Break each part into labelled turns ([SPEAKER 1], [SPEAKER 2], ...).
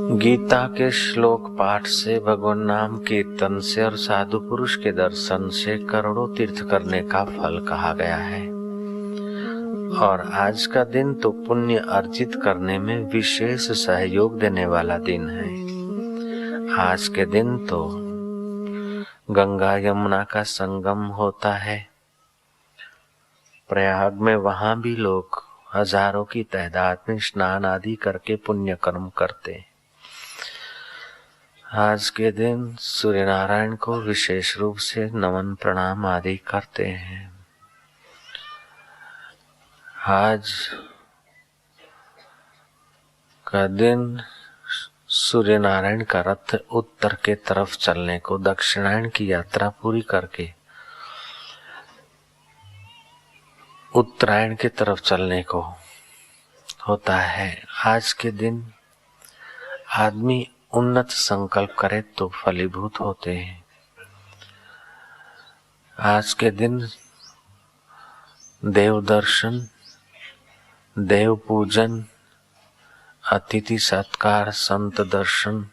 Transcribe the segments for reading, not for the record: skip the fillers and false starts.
[SPEAKER 1] गीता के श्लोक पाठ से, भगवान नाम कीर्तन से और साधु पुरुष के दर्शन से करोड़ों तीर्थ करने का फल कहा गया है। और आज का दिन तो पुण्य अर्जित करने में विशेष सहयोग देने वाला दिन है। आज के दिन तो गंगा यमुना का संगम होता है। प्रयाग में वहां भी लोग हजारों की तादाद में स्नान आदि करके पुण्य कर्म करते हैं। आज के दिन सूर्य नारायण को विशेष रूप से नमन प्रणाम आदि करते हैं। आज का दिन सूर्य नारायण का रथ उत्तर के तरफ चलने को, दक्षिणायन की यात्रा पूरी करके उत्तरायण की तरफ चलने को होता है। आज के दिन आदमी उन्नत संकल्प करे तो फलीभूत होते हैं। आज के दिन देव दर्शन, देव पूजन, अतिथि सत्कार, संत दर्शन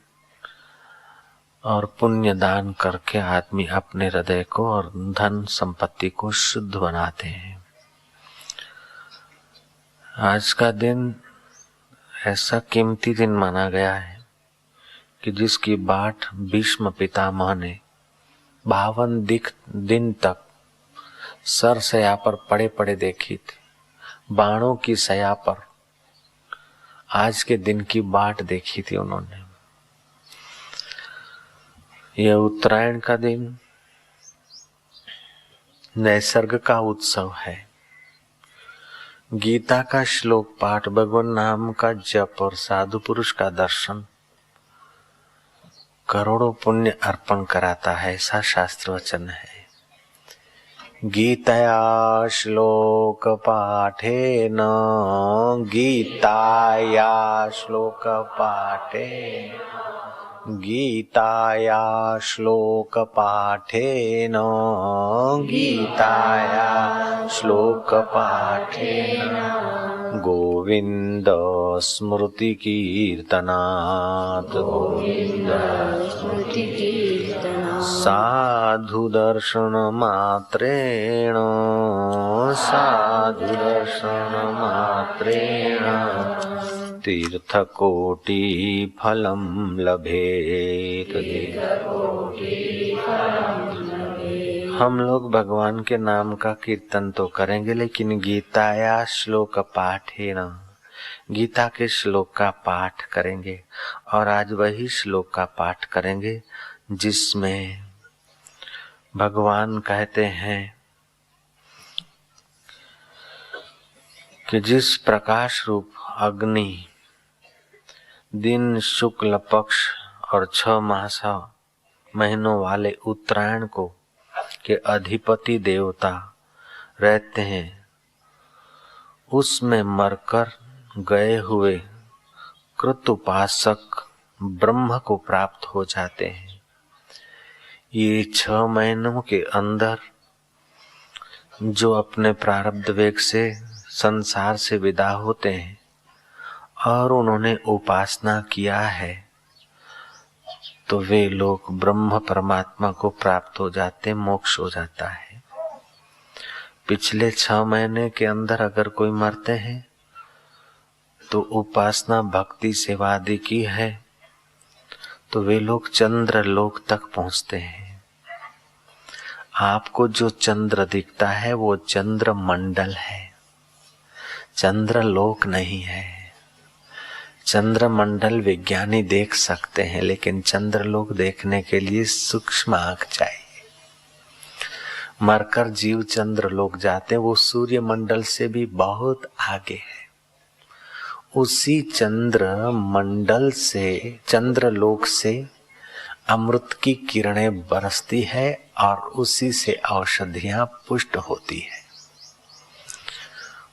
[SPEAKER 1] और पुण्य दान करके आदमी अपने हृदय को और धन संपत्ति को शुद्ध बनाते हैं। आज का दिन ऐसा कीमती दिन माना गया है कि जिसकी बाट भीष्म पितामह ने 52 दिन तक सर सया पर पड़े पड़े देखी थी। बाणों की सया पर आज के दिन की बाट देखी थी उन्होंने। यह उत्तरायण का दिन नैसर्ग का उत्सव है। गीता का श्लोक पाठ, भगवान नाम का जप और साधु पुरुष का दर्शन करोड़ों पुण्य अर्पण कराता है, ऐसा शास्त्र वचन है। गीतया श्लोक पाठेन, गीताया श्लोक पाठेन, गीताया श्लोक पाठेन, गीताया श्लोक पाठेन गोविंद स्मृति कीर्तनात्, गोविंद स्मृति कीर्तनात् साधु दर्शन मात्रेण, साधु दर्शन मात्रेण तीर्थकोटि फलम लभेत। हम लोग भगवान के नाम का कीर्तन तो करेंगे, लेकिन गीताया श्लोक पाठेन, गीता के श्लोक का पाठ करेंगे। और आज वही श्लोक का पाठ करेंगे जिसमें भगवान कहते हैं कि जिस प्रकाश रूप अग्नि दिन शुक्ल पक्ष और 6 मास महीनों वाले उत्तरायण को के अधिपति देवता रहते हैं, उसमें मरकर गए हुए कृत उपासक ब्रह्म को प्राप्त हो जाते हैं। ये 6 महीनों के अंदर जो अपने प्रारब्ध वेग से संसार से विदा होते हैं और उन्होंने उपासना किया है, तो वे लोग ब्रह्म परमात्मा को प्राप्त हो जाते, मोक्ष हो जाता है। पिछले 6 महीने के अंदर अगर कोई मरते हैं तो उपासना भक्ति सेवा आदि की है तो वे लोग चंद्र लोक तक पहुंचते हैं। आपको जो चंद्र दिखता है वो चंद्र मंडल है, चंद्र लोक नहीं है। चंद्र मंडल विज्ञानी देख सकते हैं, लेकिन चंद्रलोक देखने के लिए सूक्ष्म आंख चाहिए। मरकर जीव चंद्रलोक जाते हैं, वो सूर्य मंडल से भी बहुत आगे है। उसी चंद्र मंडल से, चंद्रलोक से अमृत की किरणें बरसती है और उसी से औषधियां पुष्ट होती है।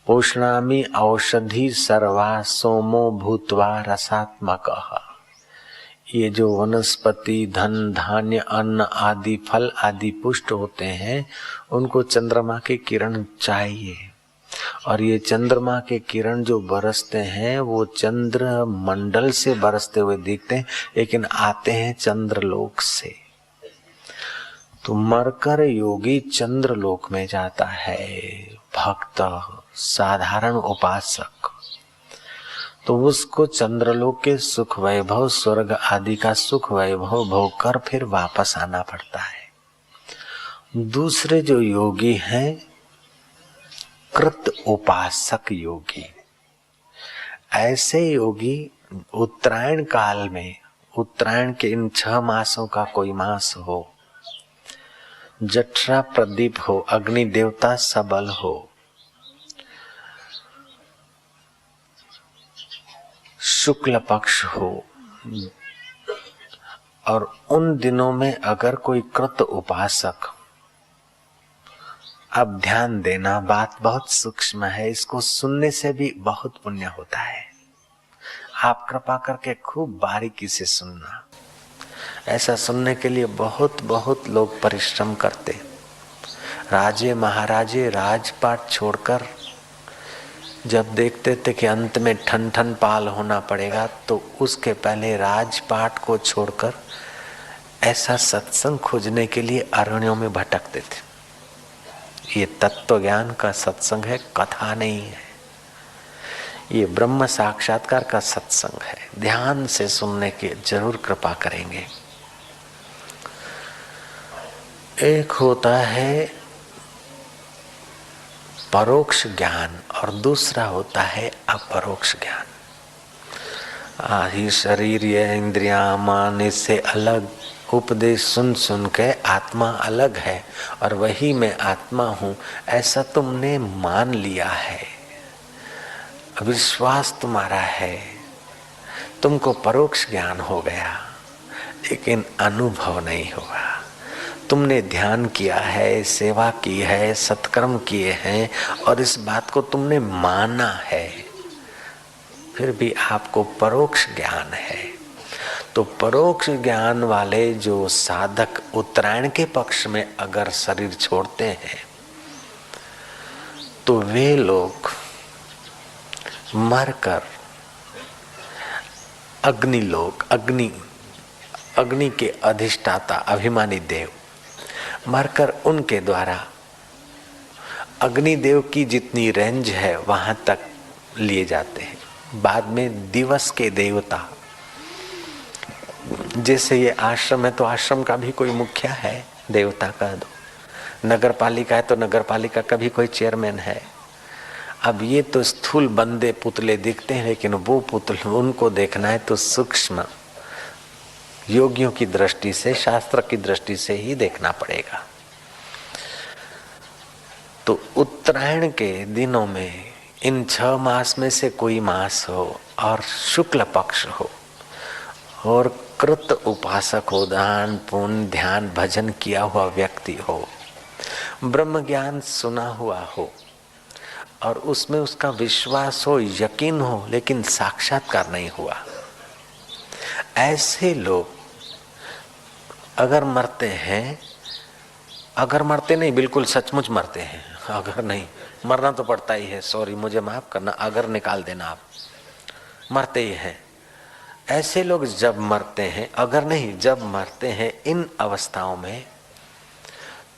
[SPEAKER 1] पोषणामि औषधि सर्वा सोमो भूत्वा रसात्मकः। ये जो वनस्पति, धन धान्य, अन्न आदि फल आदि पुष्ट होते हैं, उनको चंद्रमा की किरण चाहिए और ये चंद्रमा के किरण जो बरसते हैं वो चंद्र मंडल से बरसते हुए दिखते हैं, लेकिन आते हैं चंद्रलोक से। तो मरकर योगी चंद्रलोक में जाता है, भक्त साधारण उपासक, तो उसको चंद्रलोक के सुख वैभव, स्वर्ग आदि का सुख वैभव भोग कर फिर वापस आना पड़ता है। दूसरे जो योगी हैं कृत उपासक योगी, ऐसे योगी उत्तरायण काल में, उत्तरायण के इन 6 मासों का कोई मास हो, जठरा प्रदीप हो, अग्नि देवता सबल हो, शुक्ल पक्ष हो, और उन दिनों में अगर कोई कृत उपासक, अब ध्यान देना, बात बहुत सूक्ष्म है, इसको सुनने से भी बहुत पुण्य होता है। आप कृपा करके खूब बारीकी से सुनना। ऐसा सुनने के लिए बहुत बहुत लोग परिश्रम करते। राजे महाराजे राजपाट छोड़कर जब देखते थे कि अंत में ठन ठन पाल होना पड़ेगा, तो उसके पहले राजपाट को छोड़कर ऐसा सत्संग खोजने के लिए अरण्यों में भटकते थे। ये तत्व ज्ञान का सत्संग है, कथा नहीं है। ये ब्रह्म साक्षात्कार का सत्संग है। ध्यान से सुनने की जरूर कृपा करेंगे। एक होता है परोक्ष ज्ञान और दूसरा होता है अपरोक्ष ज्ञान। ये शरीर, ये इंद्रियां, मन, इससे अलग उपदेश सुन सुन के आत्मा अलग है और वही मैं आत्मा हूँ, ऐसा तुमने मान लिया है, विश्वास तुम्हारा है, तुमको परोक्ष ज्ञान हो गया, लेकिन अनुभव नहीं हुआ। तुमने ध्यान किया है, सेवा की है, सत्कर्म किए हैं और इस बात को तुमने माना है, फिर भी आपको परोक्ष ज्ञान है। तो परोक्ष ज्ञान वाले जो साधक उत्तरायण के पक्ष में अगर शरीर छोड़ते हैं, तो वे लोग मरकर अग्निलोक, अग्नि के अधिष्ठाता अभिमानी देव, मरकर उनके द्वारा अग्निदेव की जितनी रेंज है वहां तक लिए जाते हैं। बाद में दिवस के देवता, जैसे ये आश्रम है तो आश्रम का भी कोई मुखिया है, देवता का दो, नगर पालिका है तो नगर पालिका का भी कोई चेयरमैन है। अब ये तो स्थूल बंदे पुतले दिखते हैं, लेकिन वो पुतले उनको देखना है तो सूक्ष्म योगियों की दृष्टि से, शास्त्र की दृष्टि से ही देखना पड़ेगा। तो उत्तरायण के दिनों में इन 6 मास में से कोई मास हो और शुक्ल पक्ष हो और कृत उपासक हो, दान पुण्य ध्यान भजन किया हुआ व्यक्ति हो, ब्रह्म ज्ञान सुना हुआ हो और उसमें उसका विश्वास हो, यकीन हो, लेकिन साक्षात्कार नहीं हुआ, ऐसे लोग अगर मरते हैं, अगर मरते नहीं, बिल्कुल सचमुच मरते हैं, अगर नहीं, मरना तो पड़ता ही है, सॉरी मुझे माफ करना, अगर निकाल देना, आप मरते ही हैं। ऐसे लोग जब मरते हैं, अगर नहीं जब मरते हैं इन अवस्थाओं में,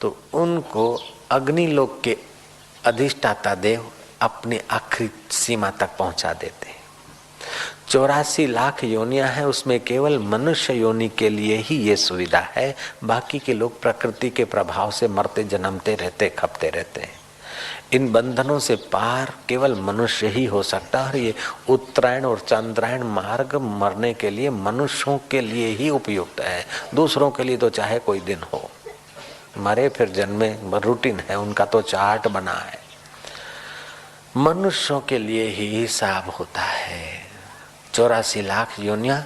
[SPEAKER 1] तो उनको अग्निलोक के अधिष्ठाता देव अपनी आखिरी सीमा तक पहुंचा देते हैं। 84 लाख योनियां हैं, उसमें केवल मनुष्य योनि के लिए ही ये सुविधा है, बाकी के लोग प्रकृति के प्रभाव से मरते जन्मते रहते, खपते रहते हैं। इन बंधनों से पार केवल मनुष्य ही हो सकता है। और ये उत्तरायण और चंद्रायण मार्ग मरने के लिए मनुष्यों के लिए ही उपयुक्त है, दूसरों के लिए तो चाहे कोई दिन हो, मरे फिर जन्मे, रूटीन है उनका, तो चार्ट बना है। मनुष्यों के लिए ही हिसाब होता है। 84 लाख योनियां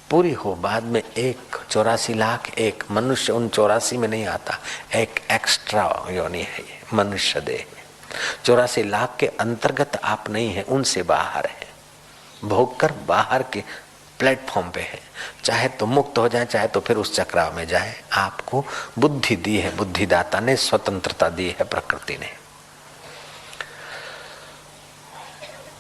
[SPEAKER 1] पूरी हो, बाद में एक 84 लाख एक मनुष्य उन 84 में नहीं आता, एक एक्स्ट्रा योनि है ये मनुष्य देह। 84 लाख के अंतर्गत आप नहीं है, उनसे बाहर है, भोग कर बाहर के प्लेटफॉर्म पे है। चाहे तो मुक्त हो जाए, चाहे तो फिर उस चक्राव में जाए। आपको बुद्धि दी है, बुद्धिदाता ने स्वतंत्रता दी है प्रकृति ने।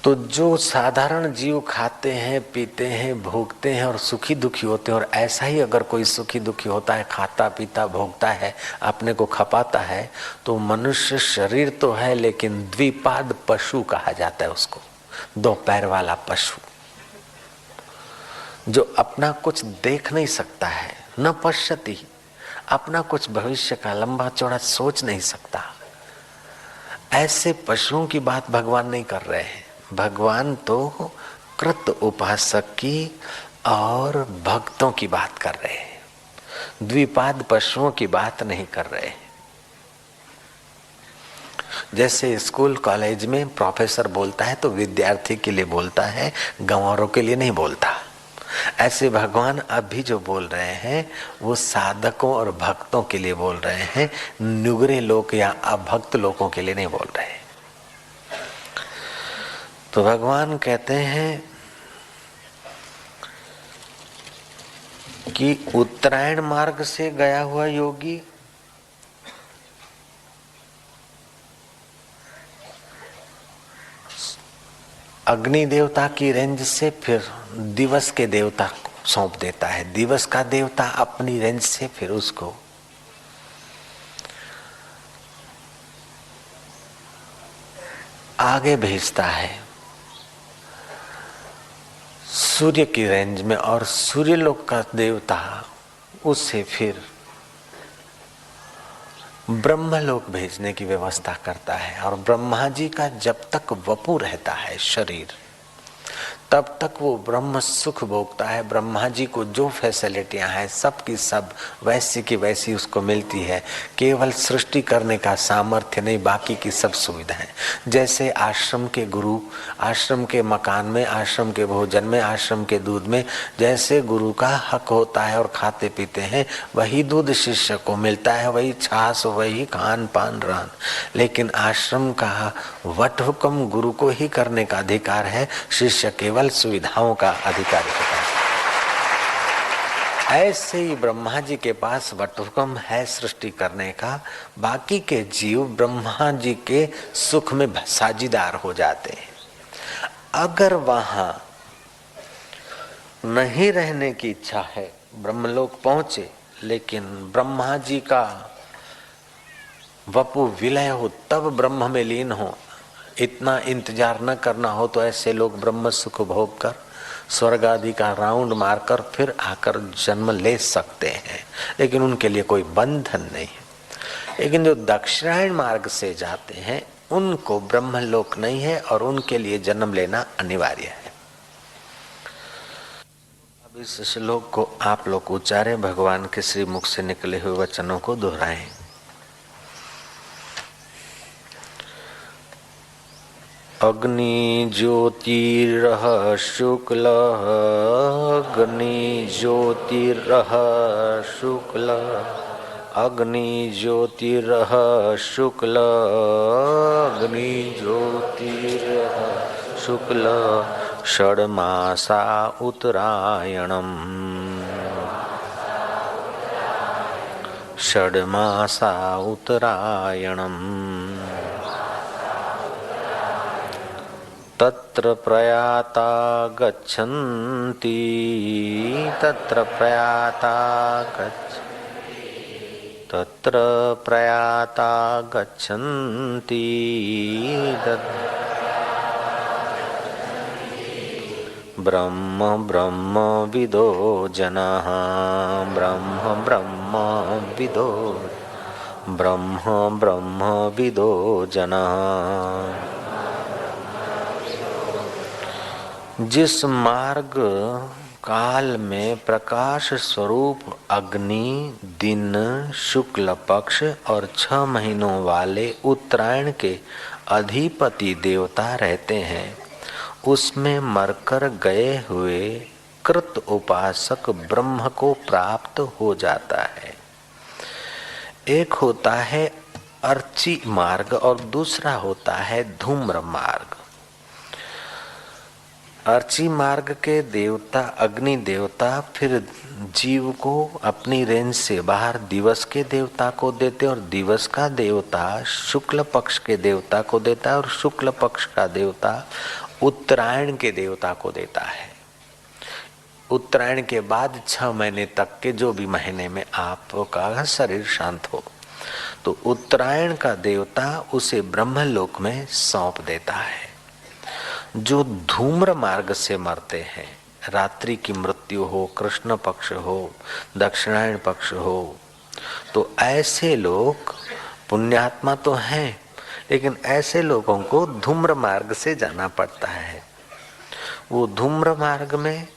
[SPEAKER 1] तो जो साधारण जीव खाते हैं, पीते हैं, भोगते हैं और सुखी दुखी होते हैं, और ऐसा ही अगर कोई सुखी दुखी होता है, खाता पीता भोगता है, अपने को खपाता है, तो मनुष्य शरीर तो है लेकिन द्विपाद पशु कहा जाता है उसको, दो पैर वाला पशु, जो अपना कुछ देख नहीं सकता है, न पश्यति, अपना कुछ भविष्य का लंबा चौड़ा सोच नहीं सकता। ऐसे पशुओं की बात भगवान नहीं कर रहे हैं। भगवान तो कृत उपासक की और भक्तों की बात कर रहे हैं, द्विपाद पशुओं की बात नहीं कर रहे हैं। जैसे स्कूल कॉलेज में प्रोफेसर बोलता है तो विद्यार्थी के लिए बोलता है, गंवारों के लिए नहीं बोलता। ऐसे भगवान अभी जो बोल रहे हैं वो साधकों और भक्तों के लिए बोल रहे हैं, नुगरे लोग या अभक्त लोगों के लिए नहीं बोल रहे हैं। तो भगवान कहते हैं कि उत्तरायण मार्ग से गया हुआ योगी अग्नि देवता की रेंज से फिर दिवस के देवता को सौंप देता है। दिवस का देवता अपनी रेंज से फिर उसको आगे भेजता है सूर्य की रेंज में, और सूर्यलोक का देवता उससे फिर ब्रह्मलोक भेजने की व्यवस्था करता है। और ब्रह्मा जी का जब तक वपु रहता है शरीर, तब तक वो ब्रह्म सुख भोगता है। ब्रह्मा जी को जो फैसिलिटियां हैं सब की सब वैसी की वैसी उसको मिलती है, केवल सृष्टि करने का सामर्थ्य नहीं, बाकी की सब सुविधाएं। जैसे आश्रम के गुरु आश्रम के मकान में, आश्रम के भोजन में, आश्रम के दूध में जैसे गुरु का हक होता है और खाते पीते हैं, वही दूध शिष्य को मिलता है, वही छाछ, वही खान पान रहन। लेकिन आश्रम का वट हुक्म गुरु को ही करने का अधिकार है, शिष्य केवल सुविधाओं का अधिकारी होता है। ऐसे ही ब्रह्मा जी के पास वटहुकम है सृष्टि करने का, बाकी के जीव ब्रह्मा जी के सुख में साझीदार हो जाते हैं। अगर वहां नहीं रहने की इच्छा है, ब्रह्मलोक पहुंचे लेकिन ब्रह्मा जी का वपु विलय हो तब ब्रह्म में लीन हो, इतना इंतजार न करना हो, तो ऐसे लोग ब्रह्म सुख भोग कर स्वर्ग आदि का राउंड मारकर फिर आकर जन्म ले सकते हैं, लेकिन उनके लिए कोई बंधन नहीं है। लेकिन जो दक्षिणायन मार्ग से जाते हैं उनको ब्रह्मलोक नहीं है और उनके लिए जन्म लेना अनिवार्य है। अब इस श्लोक को आप लोग उच्चारें, भगवान के श्री मुख से निकले हुए वचनों को दोहराएं। अग्नि ज्योतिरः शुक्ल, अग्नि ज्योतिरः शुक्ल, अग्नि ज्योतिरः शुक्ल, अग्नि ज्योतिरः शुक्ल, षड्मासा उत्तरायणम्, षड्मासा उत्तरायणम्, तत्र प्रयाता गच्छन्ति, तत्र प्रयाता तत्र प्रयाता गच्छन्ति, ब्रह्म ब्रह्म विदो जनाः, ब्रह्म ब्रह्म विदो, ब्रह्म ब्रह्म विदो जनाः। जिस मार्ग काल में प्रकाश स्वरूप अग्नि दिन शुक्ल पक्ष और 6 महीनों वाले उत्तरायण के अधिपति देवता रहते हैं, उसमें मरकर गए हुए कृत उपासक ब्रह्म को प्राप्त हो जाता है। एक होता है अर्ची मार्ग और दूसरा होता है धूम्र मार्ग। अर्ची मार्ग के देवता अग्नि देवता फिर जीव को अपनी रेंज से बाहर दिवस के देवता को देते, और दिवस का देवता शुक्ल पक्ष के देवता को देता है, और शुक्ल पक्ष का देवता उत्तरायण के देवता को देता है। उत्तरायण के बाद 6 महीने तक के जो भी महीने में आपका शरीर शांत हो, तो उत्तरायण का देवता उसे ब्रह्मलोक में सौंप देता है। जो धूम्र मार्ग से मरते हैं, रात्रि की मृत्यु हो, कृष्ण पक्ष हो, दक्षिणायन पक्ष हो, तो ऐसे लोग पुण्यात्मा तो हैं, लेकिन ऐसे लोगों को धूम्र मार्ग से जाना पड़ता है। वो धूम्र मार्ग में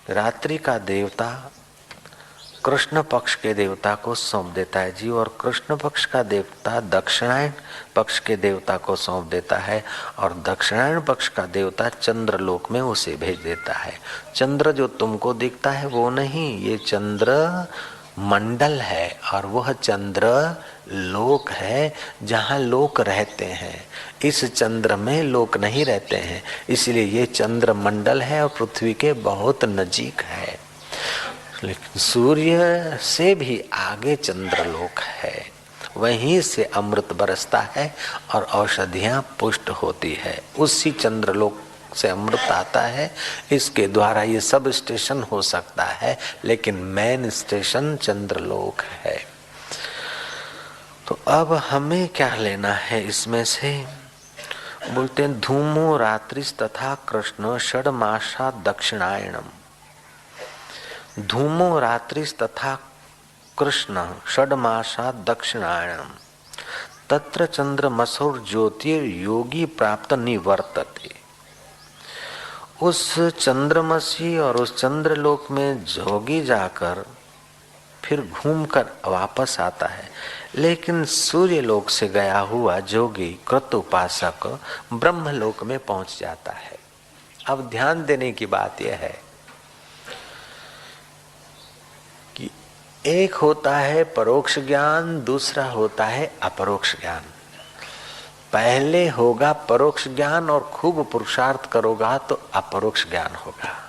[SPEAKER 1] रात्रि का देवता कृष्ण पक्ष के देवता को सौंप देता है जी, और कृष्ण पक्ष का देवता दक्षिणायन पक्ष के देवता को सौंप देता है, और दक्षिणायन पक्ष का देवता चंद्रलोक में उसे भेज देता है। चंद्र जो तुमको दिखता है वो नहीं, ये चंद्र मंडल है, और वह चंद्र लोक है जहाँ लोक रहते हैं। इस चंद्र में लोक नहीं रहते हैं, इसलिए ये चंद्र मंडल है और पृथ्वी के बहुत नजीक है। लेकिन सूर्य से भी आगे चंद्रलोक है, वहीं से अमृत बरसता है और औषधियां पुष्ट होती है। उसी चंद्रलोक से अमृत आता है। इसके द्वारा ये सब स्टेशन हो सकता है, लेकिन मेन स्टेशन चंद्रलोक है। तो अब हमें क्या लेना है इसमें से? बोलते हैं धूमो रात्रिस तथा कृष्ण षड्मासा दक्षिणायनम। धूमो रात्रिस तथा कृष्ण षड्मासा दक्षिणायनम तत्र चंद्रमसौर ज्योतिर योगी प्राप्त निवर्तते। उस चंद्रमसी और उस चंद्रलोक में जोगी जाकर फिर घूमकर वापस आता है, लेकिन सूर्यलोक से गया हुआ जोगी कृत उपासक ब्रह्मलोक में पहुंच जाता है। अब ध्यान देने की बात यह है कि एक होता है परोक्ष ज्ञान, दूसरा होता है अपरोक्ष ज्ञान। पहले होगा परोक्ष ज्ञान और खूब पुरुषार्थ करोगा तो अपरोक्ष ज्ञान होगा।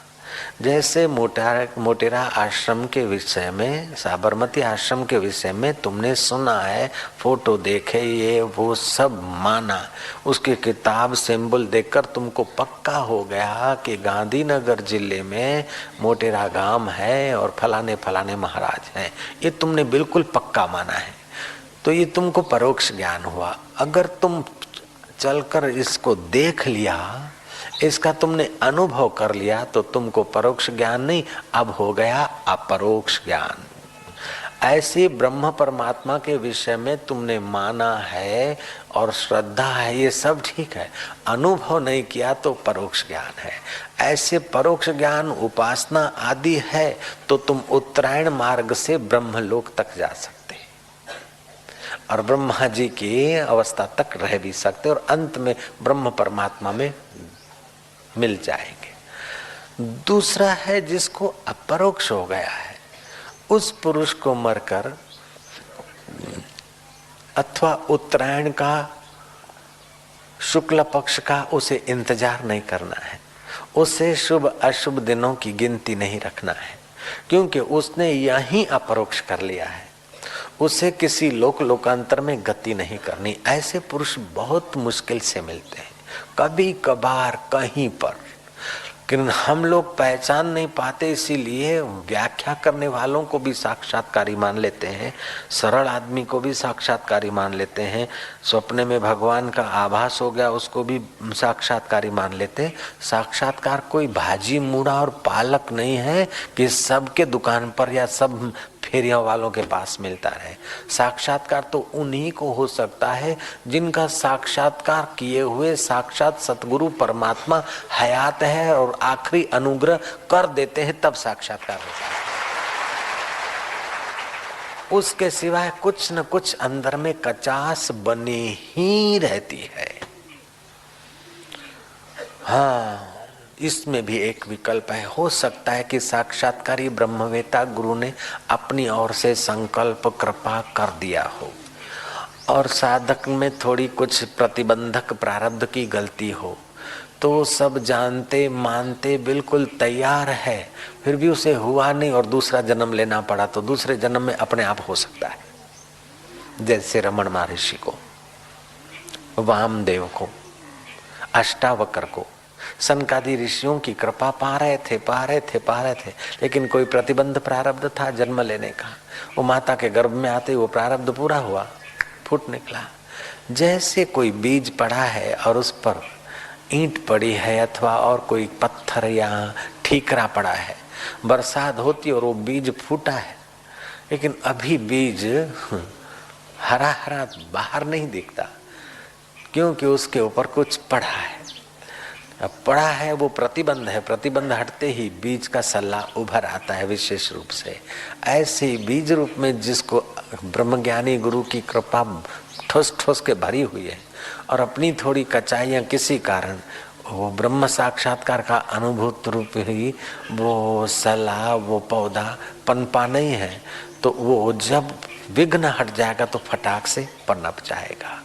[SPEAKER 1] जैसे मोटेरा आश्रम के विषय में, साबरमती आश्रम के विषय में तुमने सुना है, फोटो देखे, ये वो सब माना, उसकी किताब सिंबल देखकर तुमको पक्का हो गया कि गांधीनगर जिले में मोटेरा गांव है और फलाने फलाने महाराज हैं। ये तुमने बिल्कुल पक्का माना है, तो ये तुमको परोक्ष ज्ञान हुआ। अगर तुम चलकर इसको देख लिया, इसका तुमने अनुभव कर लिया, तो तुमको परोक्ष ज्ञान नहीं, अब हो गया अपरोक्ष ज्ञान। ऐसे ब्रह्म परमात्मा के विषय में तुमने माना है और श्रद्धा है, ये सब ठीक है, अनुभव नहीं किया तो परोक्ष ज्ञान है। ऐसे परोक्ष ज्ञान उपासना आदि है तो तुम उत्तरायण मार्ग से ब्रह्मलोक तक जा सकते और ब्रह्मा जी की अवस्था तक रह भी सकते और अंत में ब्रह्म परमात्मा में मिल जाएंगे। दूसरा है जिसको अपरोक्ष हो गया है, उस पुरुष को मरकर अथवा उत्तरायण का शुक्ल पक्ष का उसे इंतजार नहीं करना है, उसे शुभ अशुभ दिनों की गिनती नहीं रखना है, क्योंकि उसने यही अपरोक्ष कर लिया है। उसे किसी लोकांतर में गति नहीं करनी। ऐसे पुरुष बहुत मुश्किल से मिलते हैं, कभी कभार कहीं पर, लेकिन हम लोग पहचान नहीं पाते, इसीलिए व्याख्या करने वालों को भी साक्षात्कारी मान लेते हैं, सरल आदमी को भी साक्षात्कारी मान लेते हैं, सपने में भगवान का आभास हो गया उसको भी साक्षात्कारी मान लेते हैं। साक्षात्कार कोई भाजी मूड़ा और पालक नहीं है कि सबके दुकान पर या सब फेरिया वालों के पास मिलता रहे। साक्षात्कार तो उन्हीं को हो सकता है जिनका साक्षात्कार किए हुए साक्षात सतगुरु परमात्मा हयात है और आखिरी अनुग्रह कर देते हैं, तब साक्षात्कार होता है। उसके सिवाय कुछ न कुछ अंदर में कचास बनी ही रहती है। हाँ, इसमें भी एक विकल्प है। हो सकता है कि साक्षात्कारी ब्रह्मवेता गुरु ने अपनी ओर से संकल्प कृपा कर दिया हो और साधक में थोड़ी कुछ प्रतिबंधक प्रारब्ध की गलती हो, तो सब जानते मानते बिल्कुल तैयार है, फिर भी उसे हुआ नहीं और दूसरा जन्म लेना पड़ा, तो दूसरे जन्म में अपने आप हो सकता है। जैसे रमण महर्षि को, वामदेव को, अष्टावक्र को सनकादि ऋषियों की कृपा पा रहे थे, लेकिन कोई प्रतिबंध प्रारब्ध था जन्म लेने का। वो माता के गर्भ में आते ही वो प्रारब्ध पूरा हुआ, फूट निकला। जैसे कोई बीज पड़ा है और उस पर ईंट पड़ी है अथवा और कोई पत्थर या ठीकरा पड़ा है, बरसात होती और वो बीज फूटा है, लेकिन अभी बीज हरा हरा बाहर नहीं दिखता, क्योंकि उसके ऊपर कुछ पड़ा है। अब पड़ा है वो प्रतिबंध है, प्रतिबंध हटते ही बीज का सल्ला उभर आता है विशेष रूप से। ऐसे ही बीज रूप में जिसको ब्रह्मज्ञानी गुरु की कृपा ठोस ठोस के भरी हुई है और अपनी थोड़ी कचाइयाँ किसी कारण वो ब्रह्म साक्षात्कार का अनुभूत रूप ही वो सला वो पौधा पनपा नहीं है, तो वो जब विघ्न हट जाएगा तो फटाक से पनप जाएगा।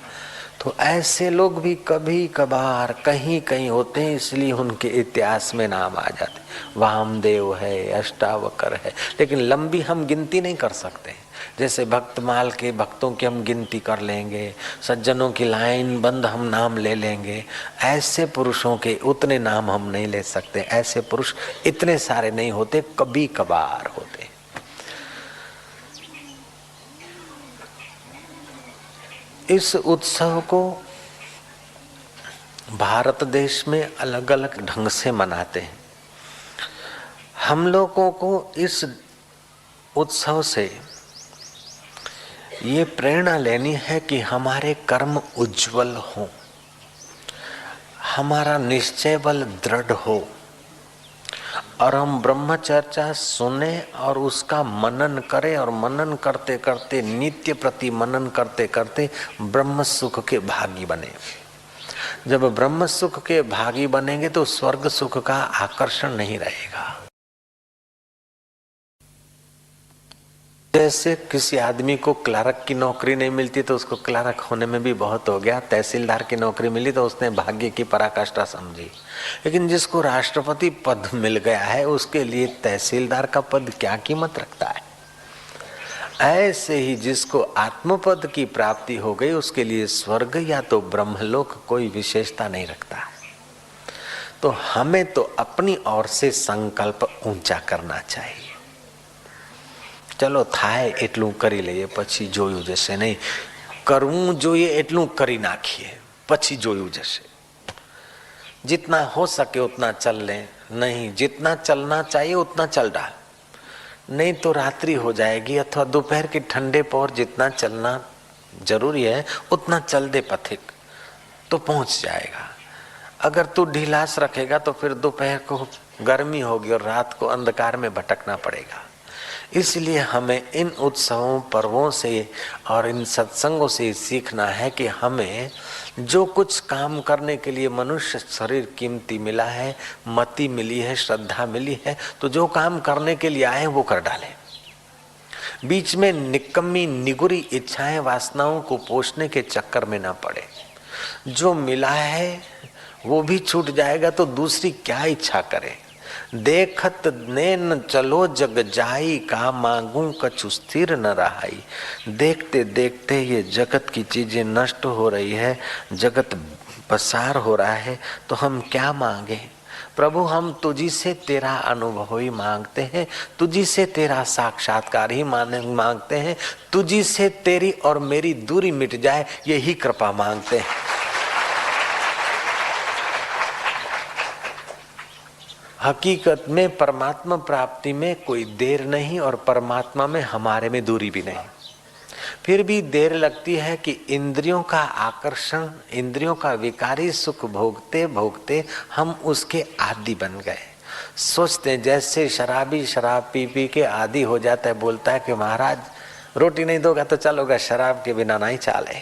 [SPEAKER 1] तो ऐसे लोग भी कभी कभार कहीं कहीं होते हैं, इसलिए उनके इतिहास में नाम आ जाते। वामदेव है, अष्टावकर है, लेकिन लंबी हम गिनती नहीं कर सकते। जैसे भक्तमाल के भक्तों की हम गिनती कर लेंगे, सज्जनों की लाइन बंद हम नाम ले लेंगे, ऐसे पुरुषों के उतने नाम हम नहीं ले सकते। ऐसे पुरुष इतने सारे नहीं होते, कभी कभार होते। इस उत्सव को भारत देश में अलग अलग ढंग से मनाते हैं। हम लोगों को इस उत्सव से ये प्रेरणा लेनी है कि हमारे कर्म उज्जवल हो, हमारा निश्चय बल दृढ़ हो और हम ब्रह्म चर्चा सुने और उसका मनन करें और मनन करते करते नित्य प्रति मनन करते करते ब्रह्म सुख के भागी बने। जब ब्रह्म सुख के भागी बनेंगे तो स्वर्ग सुख का आकर्षण नहीं रहेगा। जैसे किसी आदमी को क्लर्क की नौकरी नहीं मिलती तो उसको क्लर्क होने में भी बहुत हो गया, तहसीलदार की नौकरी मिली तो उसने भाग्य की पराकाष्ठा समझी, लेकिन जिसको राष्ट्रपति पद मिल गया है उसके लिए तहसीलदार का पद क्या कीमत रखता है। ऐसे ही जिसको आत्मपद की प्राप्ति हो गई उसके लिए स्वर्ग या तो ब्रह्मलोक कोई विशेषता नहीं रखता है। तो हमें तो अपनी ओर से संकल्प ऊंचा करना चाहिए। चलो थाय એટલું કરી લઈએ, પછી જોયું જશે, નહીં કરવું જોઈએ એટલું કરી નાખીએ, પછી જોયું જશે। जितना हो सके उतना चल लें, नहीं जितना चलना चाहिए उतना चल डाल, नहीं तो रात्रि हो जाएगी अथवा दोपहर के ठंडे पहर जितना चलना जरूरी है उतना चल दे पथिक, तो पहुंच जाएगा। अगर तू ढीलास रखेगा तो फिर दोपहर को गर्मी होगी और रात को अंधकार में भटकना पड़ेगा। इसलिए हमें इन उत्सवों पर्वों से और इन सत्संगों से सीखना है कि हमें जो कुछ काम करने के लिए मनुष्य शरीर कीमती मिला है, मति मिली है, श्रद्धा मिली है, तो जो काम करने के लिए आए वो कर डालें। बीच में निकम्मी निगुरी इच्छाएं वासनाओं को पोषने के चक्कर में ना पड़े। जो मिला है वो भी छूट जाएगा तो दूसरी क्या इच्छा करे। देखत नैन चलो जग जाई, का मांगू कछु स्थिर न रहाई। देखते देखते ये जगत की चीजें नष्ट हो रही है, जगत पसार हो रहा है, तो हम क्या मांगे। प्रभु हम तुझी से तेरा अनुभव ही मांगते हैं, तुझी से तेरा साक्षात्कार ही मांगते हैं, तुझी से तेरी और मेरी दूरी मिट जाए यही कृपा मांगते हैं। हकीकत में परमात्मा प्राप्ति में कोई देर नहीं और परमात्मा में हमारे में दूरी भी नहीं। फिर भी देर लगती है कि इंद्रियों का आकर्षण, इंद्रियों का विकारी सुख भोगते भोगते हम उसके आदी बन गए। सोचते जैसे शराबी शराब पी पी के आदी हो जाता है, बोलता है कि महाराज रोटी नहीं दोगा तो चलोगा, शराब के बिना नहीं चले।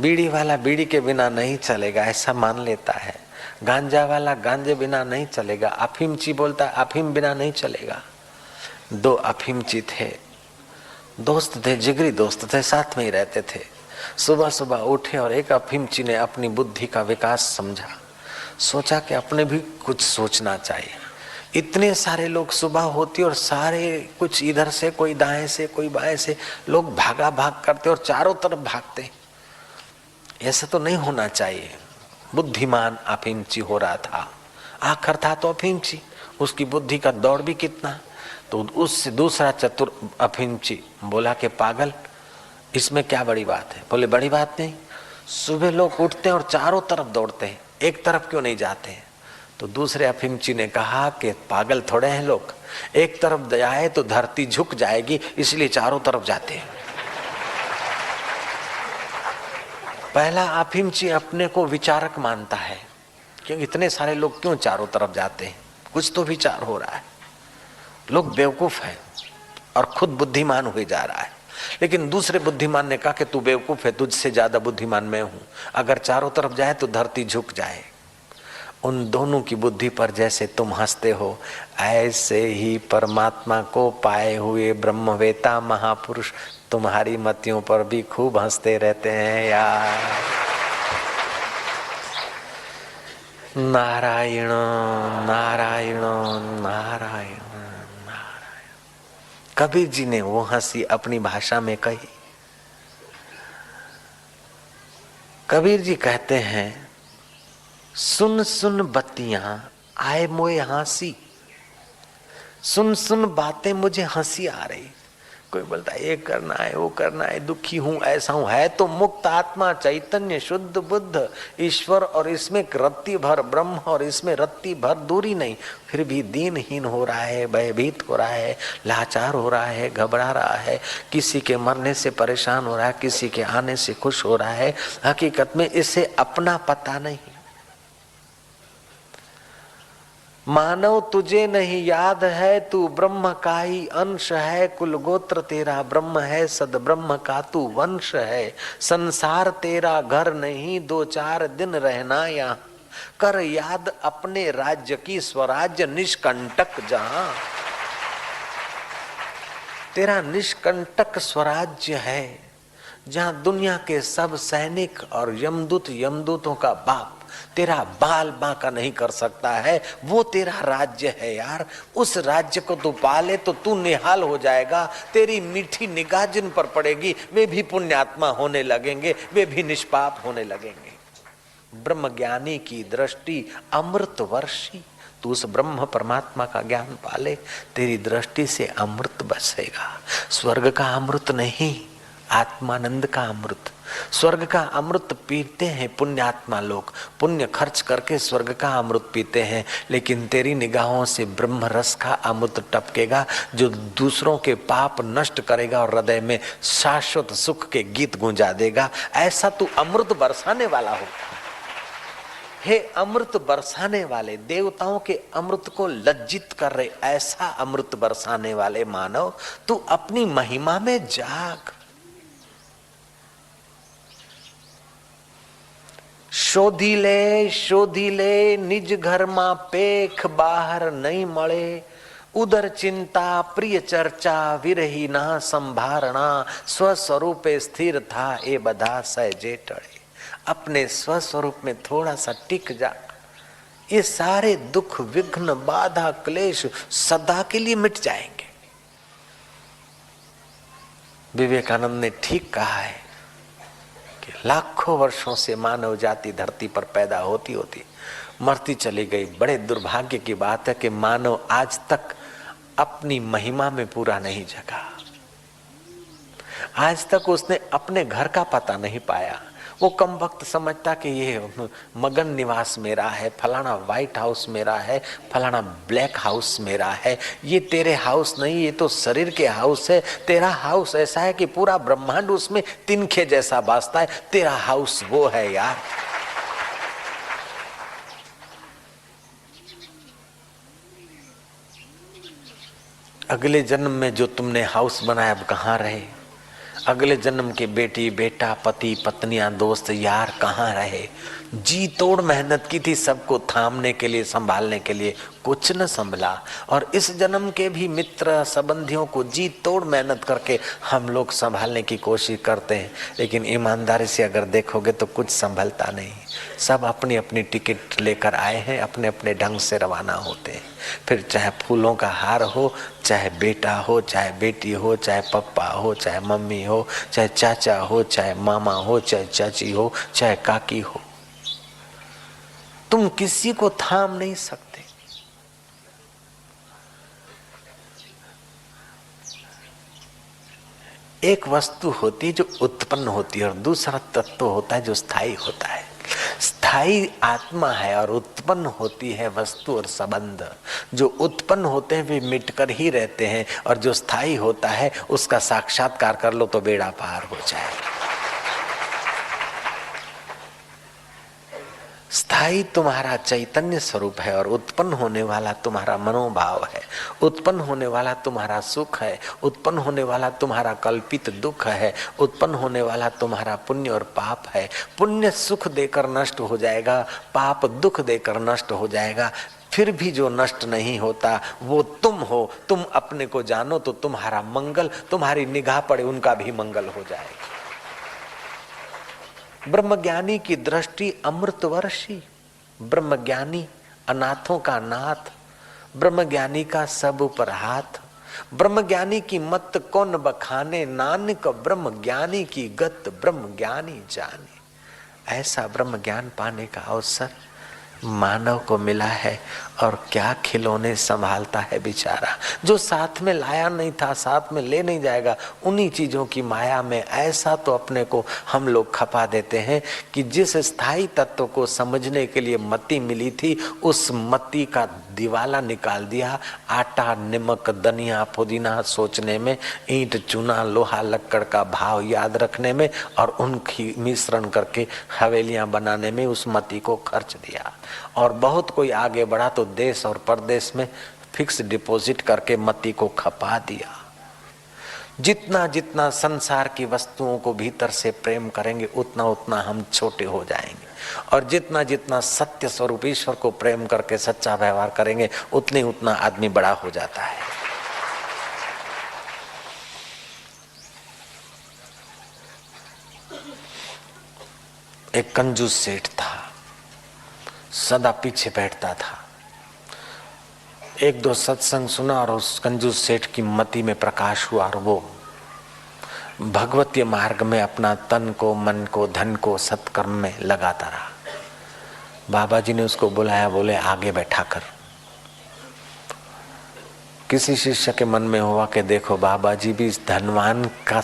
[SPEAKER 1] बीड़ी वाला बीड़ी के बिना नहीं चलेगा, ऐसा मान लेता है। गांजा वाला गांजे बिना नहीं चलेगा। अफीमची बोलता है अफीम बिना नहीं चलेगा। दो अफीमची थे, दोस्त थे, जिगरी दोस्त थे, साथ में ही रहते थे। सुबह सुबह उठे और एक अफीमची ने अपनी बुद्धि का विकास समझा, सोचा कि अपने भी कुछ सोचना चाहिए। इतने सारे लोग सुबह होती और सारे कुछ इधर से, कोई दाएं से, कोई बाएं से, लोग भागा भाग करते और चारों तरफ भागते। ऐसा तो नहीं होना चाहिए। बुद्धिमान अफीमची हो रहा था, आखिर था तो अफीमची, उसकी बुद्धि का दौड़ भी कितना। तो उससे दूसरा चतुर अफीमची बोला कि पागल, इसमें क्या बड़ी बात है? बोले बड़ी बात नहीं, सुबह लोग उठते हैं और चारों तरफ दौड़ते हैं, एक तरफ क्यों नहीं जाते हैं? तो दूसरे अफीमची ने कहा कि पागल थोड़े हैं लोग, एक तरफ जाए तो धरती झुक जाएगी, इसलिए चारों तरफ जाते हैं। पहला अफीमची अपने को विचारक मानता है, क्योंकि इतने सारे लोग क्यों चारों तरफ जाते हैं, कुछ तो विचार हो रहा है, लोग बेवकूफ हैं और खुद बुद्धिमान हुए जा रहा है। लेकिन दूसरे बुद्धिमान ने कहा कि तू बेवकूफ है, तुझसे ज्यादा बुद्धिमान मैं हूं, अगर चारों तरफ जाए तो धरती झुक जाए। उन दोनों की बुद्धि पर जैसे तुम हंसते हो, ऐसे ही परमात्मा को पाए हुए ब्रह्मवेता महापुरुष तुम्हारी मतियों पर भी खूब हंसते रहते हैं यार। नारायण नारायण नारायण नारायण। कबीर जी ने वो हंसी अपनी भाषा में कही। कबीर जी कहते हैं, सुन सुन बत्तियां आए मोए हंसी, सुन सुन बातें मुझे हंसी आ रही। कोई बोलता है ये करना है वो करना है, दुखी हूं ऐसा हूं, है तो मुक्त आत्मा चैतन्य शुद्ध बुद्ध ईश्वर, और इसमें रत्ती भर ब्रह्म और इसमें रत्ती भर दूरी नहीं, फिर भी दीनहीन हो रहा है, भयभीत हो रहा है, लाचार हो रहा है, घबरा रहा है, किसी के मरने से परेशान हो रहा है, किसी के आने से खुश हो रहा है। हकीकत में इसे अपना पता नहीं। मानव तुझे नहीं याद है, तू ब्रह्म का ही अंश है, कुल गोत्र तेरा ब्रह्म है, सद ब्रह्म का तू वंश है। संसार तेरा घर नहीं, 2-4 दिन रहना यहाँ, कर याद अपने राज्य की स्वराज्य निष्कंटक जहां। तेरा निष्कंटक स्वराज्य है, जहां दुनिया के सब सैनिक और यमदूत यमदूतों का बाप तेरा बाल बांका नहीं कर सकता है, वो तेरा राज्य है यार। उस राज्य को तू पाले तो तू निहाल हो जाएगा। तेरी मीठी निगाह जिन पर पड़ेगी वे भी पुण्यात्मा होने लगेंगे, वे भी निष्पाप होने लगेंगे। ब्रह्म ज्ञानी की दृष्टि अमृत वर्षी, तू उस ब्रह्म परमात्मा का ज्ञान पाले, तेरी दृष्टि से अमृत बसेगा। स्वर्ग का अमृत नहीं, आत्मानंद का अमृत। स्वर्ग का अमृत पीते हैं पुण्यात्मा लोग, पुण्य खर्च करके स्वर्ग का अमृत पीते हैं, लेकिन तेरी निगाहों से ब्रह्म रस का अमृत टपकेगा, जो दूसरों के पाप नष्ट करेगा और हृदय में शाश्वत सुख के गीत गूंजा देगा। ऐसा तू अमृत बरसाने वाला हो। हे अमृत बरसाने वाले, देवताओं के अमृत को लज्जित कर रहे ऐसा अमृत बरसाने वाले मानव, तू अपनी महिमा में जाग। शोधी ले निज घर मा पेख, बाहर नहीं मळे उदर चिंता प्रिय चर्चा, विरही ना संभारणा, स्वस्वरूपे स्थिर था ए बधा सहजे टळे। अपने स्वस्वरूप में थोड़ा सा टिक जा, ये सारे दुख विघ्न बाधा क्लेश सदा के लिए मिट जाएंगे। विवेकानंद ने ठीक कहा है कि लाखों वर्षों से मानव जाति धरती पर पैदा होती होती मरती चली गई। बड़े दुर्भाग्य की बात है कि मानव आज तक अपनी महिमा में पूरा नहीं जगा। आज तक उसने अपने घर का पता नहीं पाया। वो कम वक्त समझता कि ये मगन निवास मेरा है, फलाना व्हाइट हाउस मेरा है, फलाना ब्लैक हाउस मेरा है। ये तेरे हाउस नहीं, ये तो शरीर के हाउस है। तेरा हाउस ऐसा है कि पूरा ब्रह्मांड उसमें तिनखे जैसा बासता है। तेरा हाउस वो है यार। अगले जन्म में जो तुमने हाउस बनाया अब कहाँ रहे? अगले जन्म के बेटी बेटा पति पत्नियां दोस्त यार कहाँ रहे? जी तोड़ मेहनत की थी सबको थामने के लिए, संभालने के लिए, कुछ न संभला। और इस जन्म के भी मित्र संबंधियों को जी तोड़ मेहनत करके हम लोग संभालने की कोशिश करते हैं, लेकिन ईमानदारी से अगर देखोगे तो कुछ संभलता नहीं। सब अपनी अपनी टिकट लेकर आए हैं, अपने अपने ढंग से रवाना होते हैं। फिर चाहे फूलों का हार हो, चाहे बेटा हो, चाहे बेटी हो, चाहे पप्पा हो, चाहे मम्मी हो, चाहे चाचा हो, चाहे मामा हो, चाहे चाची हो, चाहे काकी हो, तुम किसी को थाम नहीं सकते। एक वस्तु होती है जो उत्पन्न होती है और दूसरा तत्व होता है जो स्थायी होता है। स्थायी आत्मा है और उत्पन्न होती है वस्तु और संबंध। जो उत्पन्न होते हैं वे मिटकर ही रहते हैं और जो स्थायी होता है उसका साक्षात्कार कर लो तो बेड़ा पार हो जाए। स्थायी तुम्हारा चैतन्य स्वरूप है और उत्पन्न होने वाला तुम्हारा मनोभाव है, उत्पन्न होने वाला तुम्हारा सुख है, उत्पन्न होने वाला तुम्हारा कल्पित दुख है, उत्पन्न होने वाला तुम्हारा पुण्य और पाप है। पुण्य सुख देकर नष्ट हो जाएगा, पाप दुख देकर नष्ट हो जाएगा। फिर भी जो नष्ट नहीं होता वो तुम हो। तुम अपने को जानो तो तुम्हारा मंगल, तुम्हारी निगाह पड़े उनका भी मंगल हो जाएगा। ब्रह्मज्ञानी की दृष्टि अमृतवर्षी, ब्रह्मज्ञानी अनाथों का नाथ, ब्रह्मज्ञानी का सब ऊपर हाथ। ब्रह्मज्ञानी की मत कौन बखाने, नानक ब्रह्मज्ञानी की गत ब्रह्मज्ञानी जाने। ऐसा ब्रह्म ज्ञान पाने का अवसर मानव को मिला है और क्या खिलौने संभालता है बेचारा। जो साथ में लाया नहीं था साथ में ले नहीं जाएगा। उन्हीं चीजों की माया में ऐसा तो अपने को हम लोग खपा देते हैं कि जिस स्थायी तत्व को समझने के लिए मति मिली थी उस मति का दिवाला निकाल दिया। आटा नमक धनिया पुदीना सोचने में, ईंट चूना लोहा लक्कड़ का भाव याद रखने में और उनकी मिश्रण करके हवेलियां बनाने में उस मति को खर्च दिया। और बहुत कोई आगे बढ़ा तो देश और परदेश में फिक्स डिपॉजिट करके मति को खपा दिया। जितना जितना संसार की वस्तुओं को भीतर से प्रेम करेंगे उतना उतना हम छोटे हो जाएंगे और जितना जितना सत्य स्वरूप ईश्वर को प्रेम करके सच्चा व्यवहार करेंगे उतने उतना आदमी बड़ा हो जाता है। एक कंजूस सेठ था, सदा पीछे बैठता था। एक दो सत्संग सुना और उस कंजूस सेठ की मति में प्रकाश हुआ और वो भगवतीय मार्ग में अपना तन को मन को धन को सत्कर्म में लगाता रहा। बाबा जी ने उसको बुलाया, बोले आगे बैठा कर। किसी शिष्य के मन में हुआ कि देखो बाबा जी भी इस धनवान का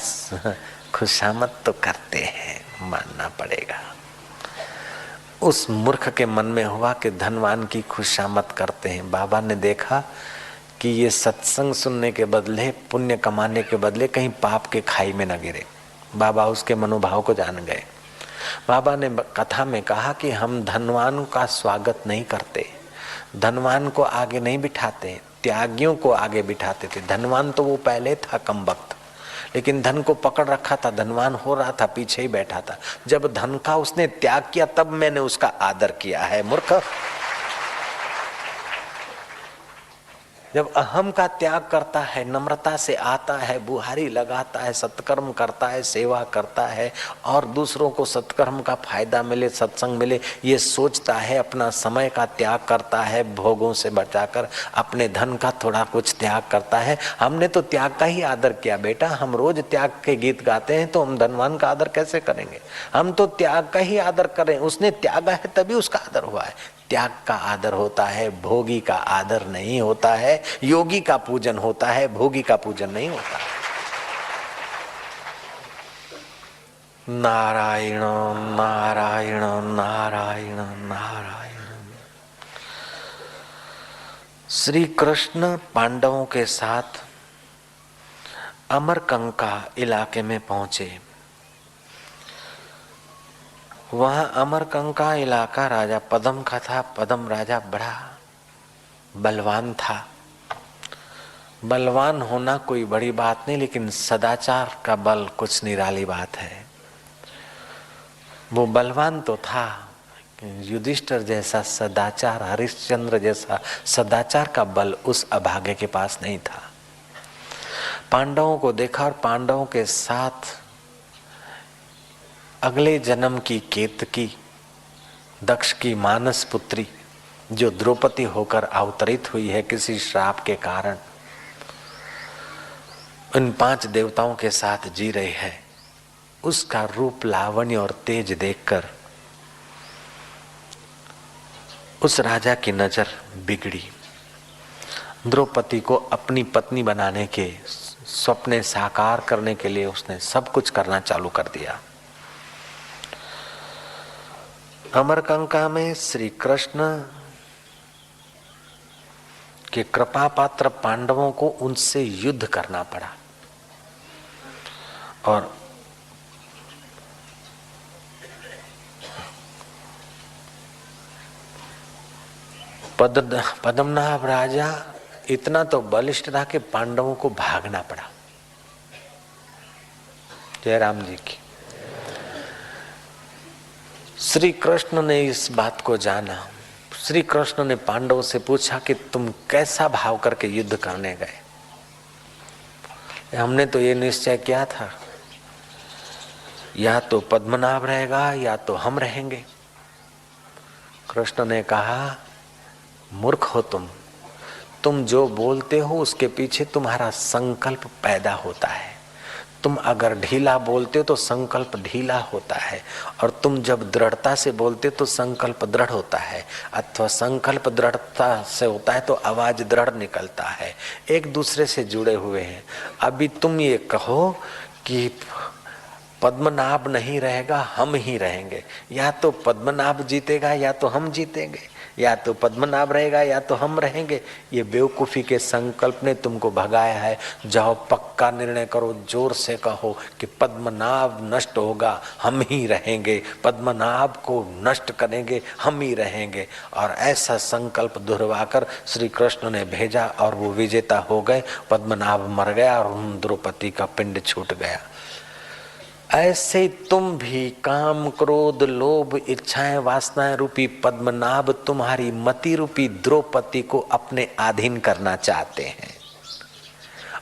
[SPEAKER 1] खुशामद तो करते हैं, मानना पड़ेगा। उस मूर्ख के मन में हुआ कि धनवान की खुशामद करते हैं। बाबा ने देखा कि ये सत्संग सुनने के बदले पुण्य कमाने के बदले कहीं पाप के खाई में न गिरे। बाबा उसके मनोभाव को जान गए। बाबा ने कथा में कहा कि हम धनवान का स्वागत नहीं करते, धनवान को आगे नहीं बिठाते, त्यागियों को आगे बिठाते थे। धनवान तो वो पहले था कमबख्त, लेकिन धन को पकड़ रखा था, धनवान हो रहा था, पीछे ही बैठा था। जब धन का उसने त्याग किया तब मैंने उसका आदर किया है। मूर्ख, जब अहम का त्याग करता है, नम्रता से आता है, बुहारी लगाता है, सत्कर्म करता है, सेवा करता है और दूसरों को सत्कर्म का फायदा मिले, सत्संग मिले, ये सोचता है, अपना समय का त्याग करता है, भोगों से बचाकर अपने धन का थोड़ा कुछ त्याग करता है। हमने तो त्याग का ही आदर किया बेटा। हम रोज त्याग के गीत गाते हैं तो हम धनवान का आदर कैसे करेंगे? हम तो त्याग का ही आदर करें। उसने त्यागा है तभी उसका आदर हुआ है। त्याग का आदर होता है, भोगी का आदर नहीं होता है। योगी का पूजन होता है, भोगी का पूजन नहीं होता। नारायण नारायण नारायण नारायण। श्री कृष्ण पांडवों के साथ अमरकंका इलाके में पहुंचे। वहां अमरकंका इलाका राजा पद्म का था। पद्म राजा बड़ा बलवान था। बलवान होना कोई बड़ी बात नहीं, लेकिन सदाचार का बल कुछ निराली बात है। वो बलवान तो था, युधिष्ठिर जैसा सदाचार, हरिश्चंद्र जैसा सदाचार का बल उस अभागे के पास नहीं था। पांडवों को देखा और पांडवों के साथ अगले जन्म की केतकी, दक्ष की मानस पुत्री जो द्रौपदी होकर अवतरित हुई है किसी श्राप के कारण, उन 5 देवताओं के साथ जी रही है। उसका रूप लावण्य और तेज देखकर उस राजा की नजर बिगड़ी। द्रौपदी को अपनी पत्नी बनाने के सपने साकार करने के लिए उसने सब कुछ करना चालू कर दिया। अमरकंका में श्री कृष्ण के कृपा पात्र पांडवों को उनसे युद्ध करना पड़ा और पद्मनाभ राजा इतना तो बलिष्ठ था कि पांडवों को भागना पड़ा। जय राम जी की। श्री कृष्ण ने इस बात को जाना। श्री कृष्ण ने पांडवों से पूछा कि तुम कैसा भाव करके युद्ध करने गए? हमने तो ये निश्चय किया था, या तो पद्मनाभ रहेगा या तो हम रहेंगे। कृष्ण ने कहा, मूर्ख हो तुम जो बोलते हो उसके पीछे तुम्हारा संकल्प पैदा होता है। तुम अगर ढीला बोलते हो तो संकल्प ढीला होता है, और तुम जब दृढ़ता से बोलते हो तो संकल्प दृढ़ होता है, अथवा संकल्प दृढ़ता से होता है तो आवाज दृढ़ निकलता है। एक दूसरे से जुड़े हुए हैं। अभी तुम ये कहो कि पद्मनाभ नहीं रहेगा, हम ही रहेंगे, या तो पद्मनाभ जीतेगा या तो हम जीतेंगे, या तो पद्मनाभ रहेगा या तो हम रहेंगे। ये बेवकूफी के संकल्प ने तुमको भगाया है। जाओ पक्का निर्णय करो, जोर से कहो कि पद्मनाभ नष्ट होगा, हम ही रहेंगे, पद्मनाभ को नष्ट करेंगे, हम ही रहेंगे। और ऐसा संकल्प दोहराकर श्री कृष्ण ने भेजा और वो विजेता हो गए। पद्मनाभ मर गया और द्रौपदी का पिंड छूट गया। ऐसे तुम भी काम क्रोध लोभ इच्छाएं वासनाएं रूपी पद्मनाभ तुम्हारी मति रूपी द्रौपदी को अपने अधीन करना चाहते हैं,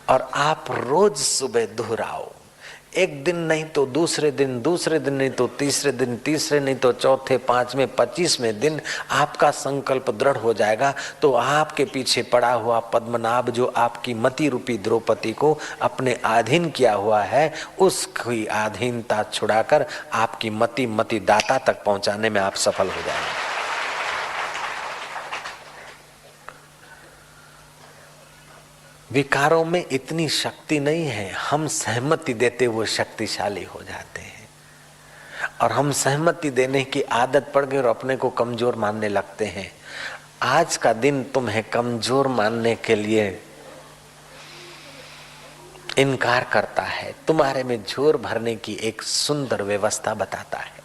[SPEAKER 1] और आप रोज सुबह दोहराओ। एक दिन नहीं तो दूसरे दिन, दूसरे दिन नहीं तो तीसरे दिन, तीसरे नहीं तो चौथे, पांचवें, 25वें दिन आपका संकल्प दृढ़ हो जाएगा। तो आपके पीछे पड़ा हुआ पद्मनाभ जो आपकी मति रूपी द्रौपदी को अपने अधीन किया हुआ है, उसकी अधीनता छुड़ाकर आपकी मति दाता तक पहुंचाने में आप सफल हो जाएंगे। विकारों में इतनी शक्ति नहीं है, हम सहमति देते हुए शक्तिशाली हो जाते हैं, और हम सहमति देने की आदत पड़ गई और अपने को कमजोर मानने लगते हैं। आज का दिन तुम्हें कमजोर मानने के लिए इनकार करता है, तुम्हारे में जोर भरने की एक सुंदर व्यवस्था बताता है।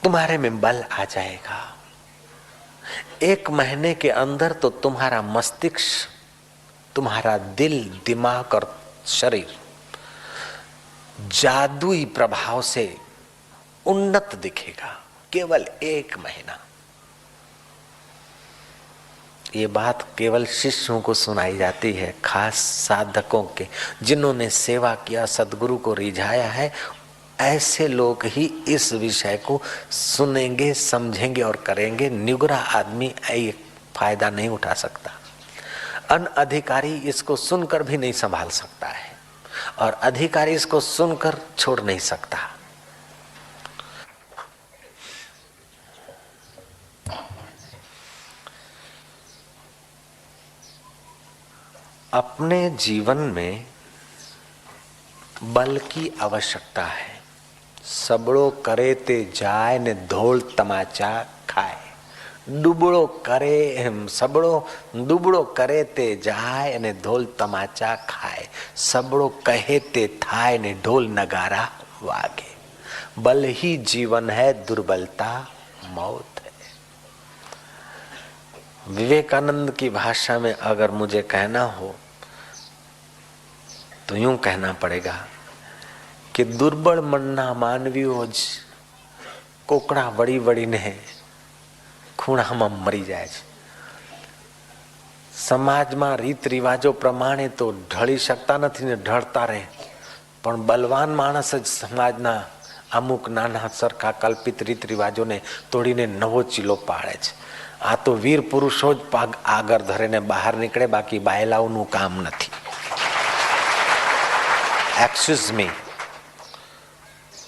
[SPEAKER 1] तुम्हारे में बल आ जाएगा। 1 महीने के अंदर तो तुम्हारा मस्तिष्क, तुम्हारा दिल, दिमाग और शरीर जादुई प्रभाव से उन्नत दिखेगा। केवल 1 महीना। ये बात केवल शिष्यों को सुनाई जाती है, खास साधकों के, जिन्होंने सेवा किया, सद्गुरु को रिझाया है। ऐसे लोग ही इस विषय को सुनेंगे, समझेंगे और करेंगे। निगुरा आदमी ये फायदा नहीं उठा सकता। अनअधिकारी इसको सुनकर भी नहीं संभाल सकता है, और अधिकारी इसको सुनकर छोड़ नहीं सकता। अपने जीवन में बल की आवश्यकता है। सबड़ो करे ते जाय ने धोल तमाचा खाए। दुबड़ो करे, सबड़ो दुबड़ो करे ते जाय ने ढोल तमाचा खाए। सबड़ो कहे ते थाय ने ढोल नगारा वागे। बल ही जीवन है, दुर्बलता मौत है। विवेकानंद की भाषा में अगर मुझे कहना हो तो यूं कहना पड़ेगा कि दुर्बल मन्ना मानवीओ જ कोकड़ा वड़ी वड़ी ने ખૂણામાં મરી જાય છે। સમાજમાં રીત રિવાજો પ્રમાણે તો ઢળી શકતા નથી ને ઢળતા રહે, પણ બલવાન માણસ જ સમાજના અમુક નાના સરખા કલ્પિત રીત રિવાજોને તોડીને નવો ચીલો પાડે છે। આ તો વીર પુરુષો જ પાગ આગળ ધરીને બહાર નીકળે, બાકી બાયલાઓનું કામ નથી। एक्सक्यूज मी,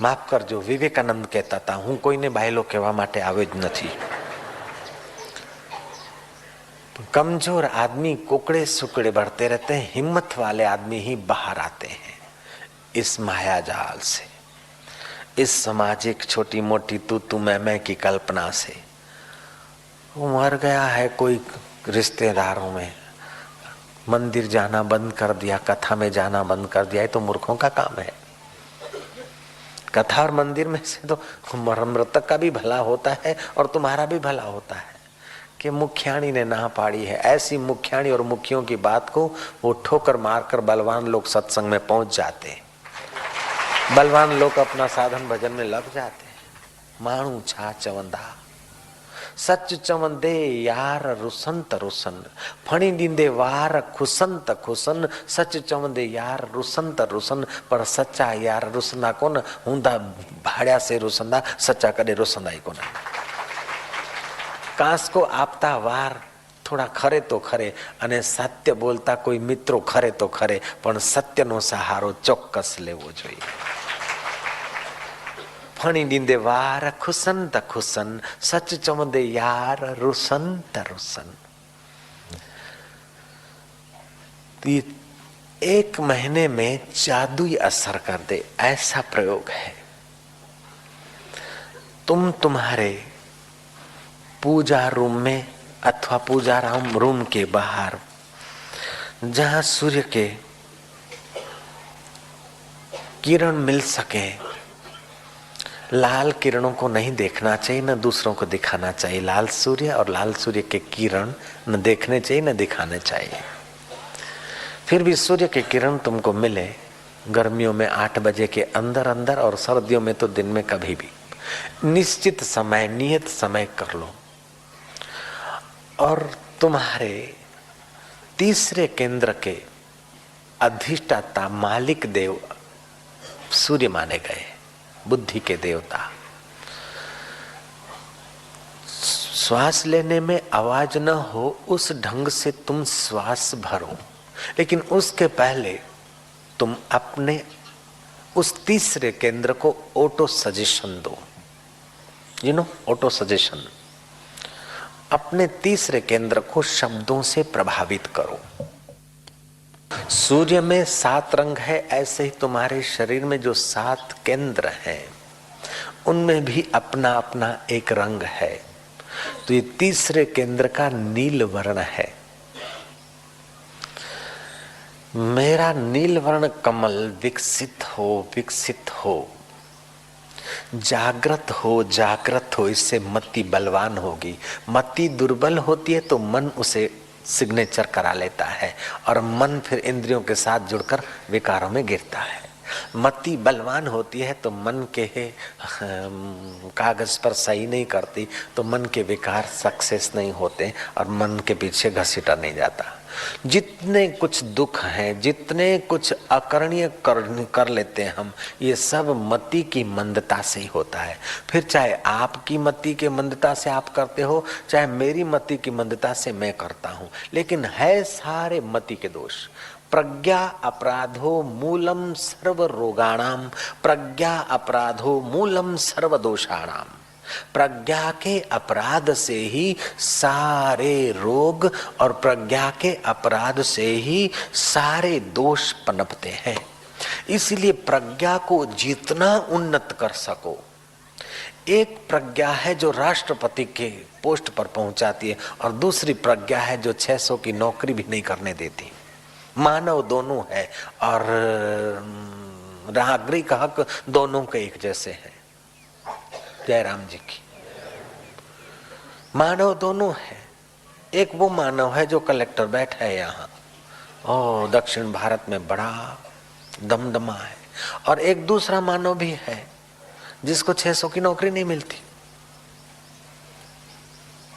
[SPEAKER 1] માફ કરજો, વિવેકાનંદ કહેતા હતા, હું કોઈને બાયલો કહેવા માટે આવ્યો જ નથી. कमजोर आदमी कुकड़े सुकड़े बढ़ते रहते हैं, हिम्मत वाले आदमी ही बाहर आते हैं इस माया जाल से, इस सामाजिक छोटी मोटी तू मैं की कल्पना से. वो मर गया है कोई रिश्तेदारों में, मंदिर जाना बंद कर दिया, कथा में जाना बंद कर दिया, ये तो मूर्खों का काम है. कथा और मंदिर में से तो मृतक का भी भला होता है और तुम्हारा भी भला होता है कि मुखियाणी ने ना पाड़ी है. ऐसी मुखियाणी और मुखियों की बात को वो ठोकर मारकर बलवान लोग सत्संग में पहुंच जाते हैं, बलवान लोग अपना साधन भजन में लग जाते हैं. माण्हू छा चवंदा, सच चवंदे यार रुसन त रुसन, फणी ॾींदे वार खुसन त खुसन. सच चवंदे यार रुसन त रुसन, पर सच्चा यार रुसंदा कोन. हूंदा भाड़िया से रुसंदा, सच्चा कॾहिं रुसंदा ई कोन. कांस को आपता वार થોડા ખરે તો ખરે અને સત્ય બોલતા કોઈ મિત્રો ખરે તો ખરે, પણ સત્યનો સહારો ચોક્કસ લેવો જોઈએ. ફણી ડીંદે વાર ખુસન ત ખુસન, સચ ચવંદે યાર रुसन त रुसन. एक महीने में जादुई असर कर दे ऐसा प्रयोग है. तुम्हारे पूजा रूम में अथवा पूजा रूम के बाहर जहां सूर्य के किरण मिल सके, लाल किरणों को नहीं देखना चाहिए, न दूसरों को दिखाना चाहिए. लाल सूर्य और लाल सूर्य के किरण न देखने चाहिए न दिखाने चाहिए. फिर भी सूर्य के किरण तुमको मिले गर्मियों में 8 बजे के अंदर अंदर, और सर्दियों में तो दिन में कभी भी. निश्चित समय नियत समय कर लो. और तुम्हारे तीसरे केंद्र के अधिष्ठाता मालिक देव सूर्य माने गए, बुद्धि के देवता. श्वास लेने में आवाज न हो उस ढंग से तुम श्वास भरो, लेकिन उसके पहले तुम अपने उस तीसरे केंद्र को ऑटो सजेशन दो. Auto suggestion. अपने तीसरे केंद्र को शब्दों से प्रभावित करो. सूर्य में 7 रंग है, ऐसे ही तुम्हारे शरीर में जो 7 केंद्र हैं उनमें भी अपना अपना एक रंग है. तो ये तीसरे केंद्र का नील वर्ण है. मेरा नील वर्ण कमल विकसित हो, जागृत हो, इससे मति बलवान होगी. मति दुर्बल होती है तो मन उसे सिग्नेचर करा लेता है और मन फिर इंद्रियों के साथ जुड़कर विकारों में गिरता है. मति बलवान होती है तो मन के कागज पर सही नहीं करती तो मन के विकार सक्सेस नहीं होते और मन के पीछे घसीटा नहीं जाता. जितने कुछ दुख हैं, जितने कुछ अकरणीय कर लेते हैं हम, ये सब मति की मंदता से ही होता है. फिर चाहे आपकी मति के मंदता से आप करते हो, चाहे मेरी मति की मंदता से मैं करता हूँ, लेकिन है सारे मति के दोष. प्रज्ञा अपराधो मूलम सर्व रोगाणाम, प्रज्ञा अपराधो मूलम सर्व दोषाणाम. प्रज्ञा के अपराध से ही सारे रोग और प्रज्ञा के अपराध से ही सारे दोष पनपते हैं. इसलिए प्रज्ञा को जितना उन्नत कर सको. एक प्रज्ञा है जो राष्ट्रपति के पोस्ट पर पहुंचाती है और दूसरी प्रज्ञा है जो 600 की नौकरी भी नहीं करने देती. मानव दोनों है और नागरिक हक दोनों के एक जैसे हैं. जयराम जी की मानव दोनों है. एक वो मानव है जो कलेक्टर बैठा है यहाँ, दक्षिण भारत में बड़ा दमदमा है, और एक दूसरा मानव भी है जिसको 600 की नौकरी नहीं मिलती.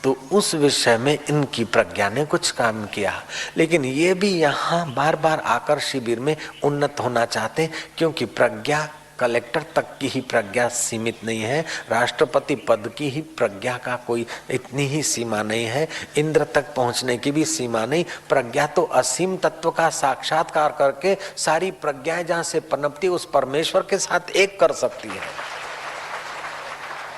[SPEAKER 1] तो उस विषय में इनकी प्रज्ञा ने कुछ काम किया, लेकिन ये भी यहाँ बार बार आकर शिविर में उन्नत होना चाहते, क्योंकि प्रज्ञा कलेक्टर तक की ही प्रज्ञा सीमित नहीं है, राष्ट्रपति पद की ही प्रज्ञा का कोई इतनी ही सीमा नहीं है, इंद्र तक पहुंचने की भी सीमा नहीं। प्रज्ञा तो असीम तत्व का साक्षात्कार करके सारी प्रज्ञाएं जहां से पनपती उस परमेश्वर के साथ एक कर सकती है।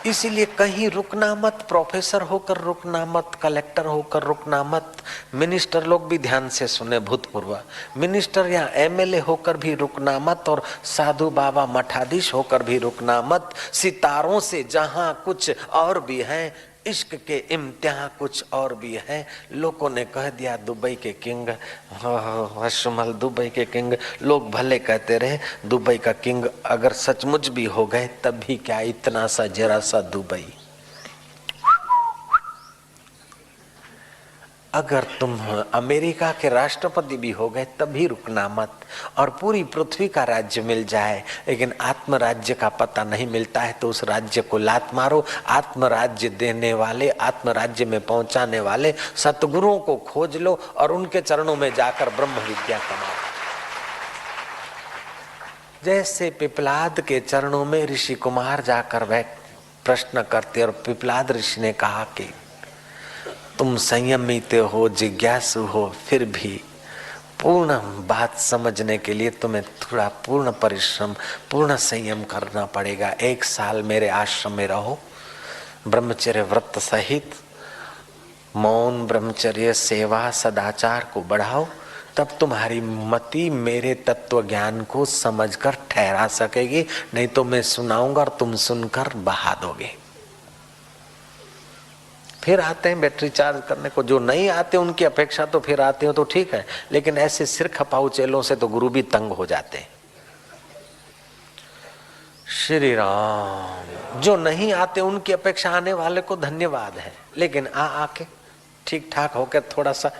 [SPEAKER 1] इसीलिए कहीं रुकना मत, प्रोफेसर होकर रुकना मत, कलेक्टर होकर रुकना मत। मिनिस्टर लोग भी ध्यान से सुने, भूतपूर्व मिनिस्टर या एमएलए होकर भी रुकना मत, और साधु बाबा मठाधीश होकर भी रुकना मत। सितारों से जहां कुछ और भी है, इश्क के इम्तिहान कुछ और भी है। लोगों ने कह दिया दुबई के किंग, हर्षमल दुबई के किंग, लोग भले कहते रहे। दुबई का किंग अगर सचमुच भी हो गए तब भी क्या, इतना सा जरा सा दुबई। अगर तुम अमेरिका के राष्ट्रपति भी हो गए तब भी रुकना मत, और पूरी पृथ्वी का राज्य मिल जाए लेकिन आत्म राज्य का पता नहीं मिलता है तो उस राज्य को लात मारो। आत्म राज्य देने वाले, आत्म राज्य में पहुंचाने वाले सतगुरुओं को खोज लो और उनके चरणों में जाकर ब्रह्म विद्या कमाओ। जैसे पिपलाद के चरणों में ऋषि कुमार जाकर वह प्रश्न करते, और पिपलाद ऋषि ने कहा कि तुम संयमित हो, जिज्ञासु हो, फिर भी पूर्ण बात समझने के लिए तुम्हें थोड़ा पूर्ण परिश्रम, पूर्ण संयम करना पड़ेगा। 1 साल मेरे आश्रम में रहो, ब्रह्मचर्य व्रत सहित, मौन, ब्रह्मचर्य, सेवा, सदाचार को बढ़ाओ, तब तुम्हारी मति मेरे तत्व ज्ञान को समझकर ठहरा सकेगी। नहीं तो मैं सुनाऊंगा और तुम सुनकर बहा दोगे। फिर आते हैं बैटरी चार्ज करने को, जो नहीं आते उनकी अपेक्षा तो फिर आते हो तो ठीक है, लेकिन ऐसे सिर खपाऊ चेलों से तो गुरु भी तंग हो जाते हैं। श्री राम। जो नहीं आते उनकी अपेक्षा आने वाले को धन्यवाद है, लेकिन आके ठीक ठाक होकर थोड़ा सा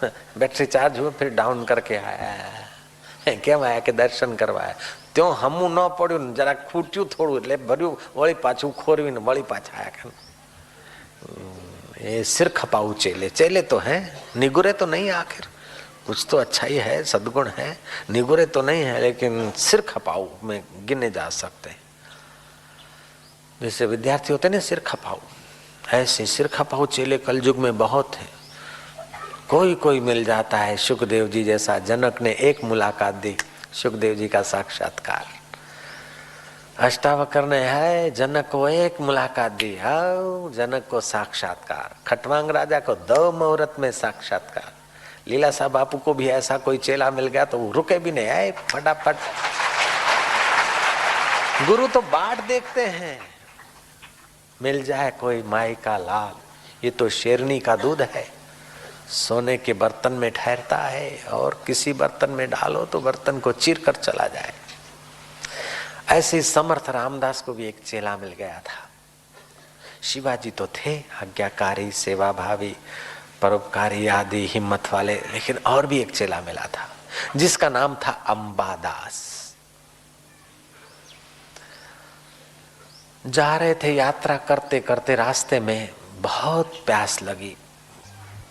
[SPEAKER 1] बैटरी चार्ज हुआ फिर डाउन करके आया, केम आया के दर्शन करवाया, त्यों हमू न पड़ू, जरा खूट्यू थोड़ू એટલે ભર્યું, વળી પાછું ખોરવીને વળી પાછા આયા। ये सिर खपाऊ चेले, चेले तो हैं, निगुरे तो नहीं, आखिर कुछ तो अच्छा ही है, सद्गुण है, निगुरे तो नहीं है लेकिन सिर खपाऊ में गिने जा सकते हैं। जैसे विद्यार्थी होते हैं ना सिर खपाऊ, ऐसे सिर खपाऊ चेले कलयुग में बहुत है। कोई कोई मिल जाता है, सुखदेव जी जैसा। जनक ने एक मुलाकात दी, सुखदेव जी का साक्षात्कार। अष्टावक्र ने है जनक को एक मुलाकात दी, हाँ जनक को साक्षात्कार। खटवांग राजा को 2 मुहूर्त में साक्षात्कार। लीलाशाह बापू को भी ऐसा कोई चेला मिल गया तो वो रुके भी नहीं, आए फटाफट। गुरु तो बाट देखते हैं, मिल जाए कोई माई का लाल। ये तो शेरनी का दूध है, सोने के बर्तन में ठहरता है और किसी बर्तन में डालो तो बर्तन को चीर कर चला जाए। ऐसे समर्थ रामदास को भी एक चेला मिल गया था। शिवाजी तो थे आज्ञाकारी, सेवा भावी, परोपकारी आदि हिम्मत वाले, लेकिन और भी एक चेला मिला था जिसका नाम था अंबादास। जा रहे थे यात्रा करते करते, रास्ते में बहुत प्यास लगी,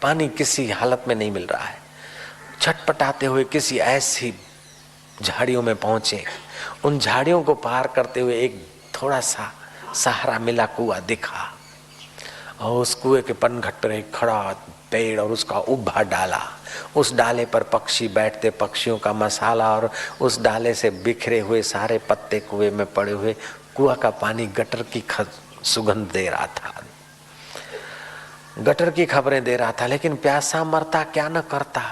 [SPEAKER 1] पानी किसी हालत में नहीं मिल रहा है। छटपटाते हुए किसी ऐसी झाड़ियों में पहुंचे। उन झाड़ियों को पार करते हुए एक थोड़ा सा सहारा मिला, कुआं दिखा, और उस कुएं के पनघट पर एक खड़ा पेड़ और उसका उभा डाला। उस डाले पर पक्षी बैठते, पक्षियों का मसाला और उस डाले से बिखरे हुए सारे पत्ते कुएं में पड़े हुए। कुआं का पानी गटर की सुगंध दे रहा था, गटर की खबरें दे रहा था, लेकिन प्यासा मरता क्या न करता।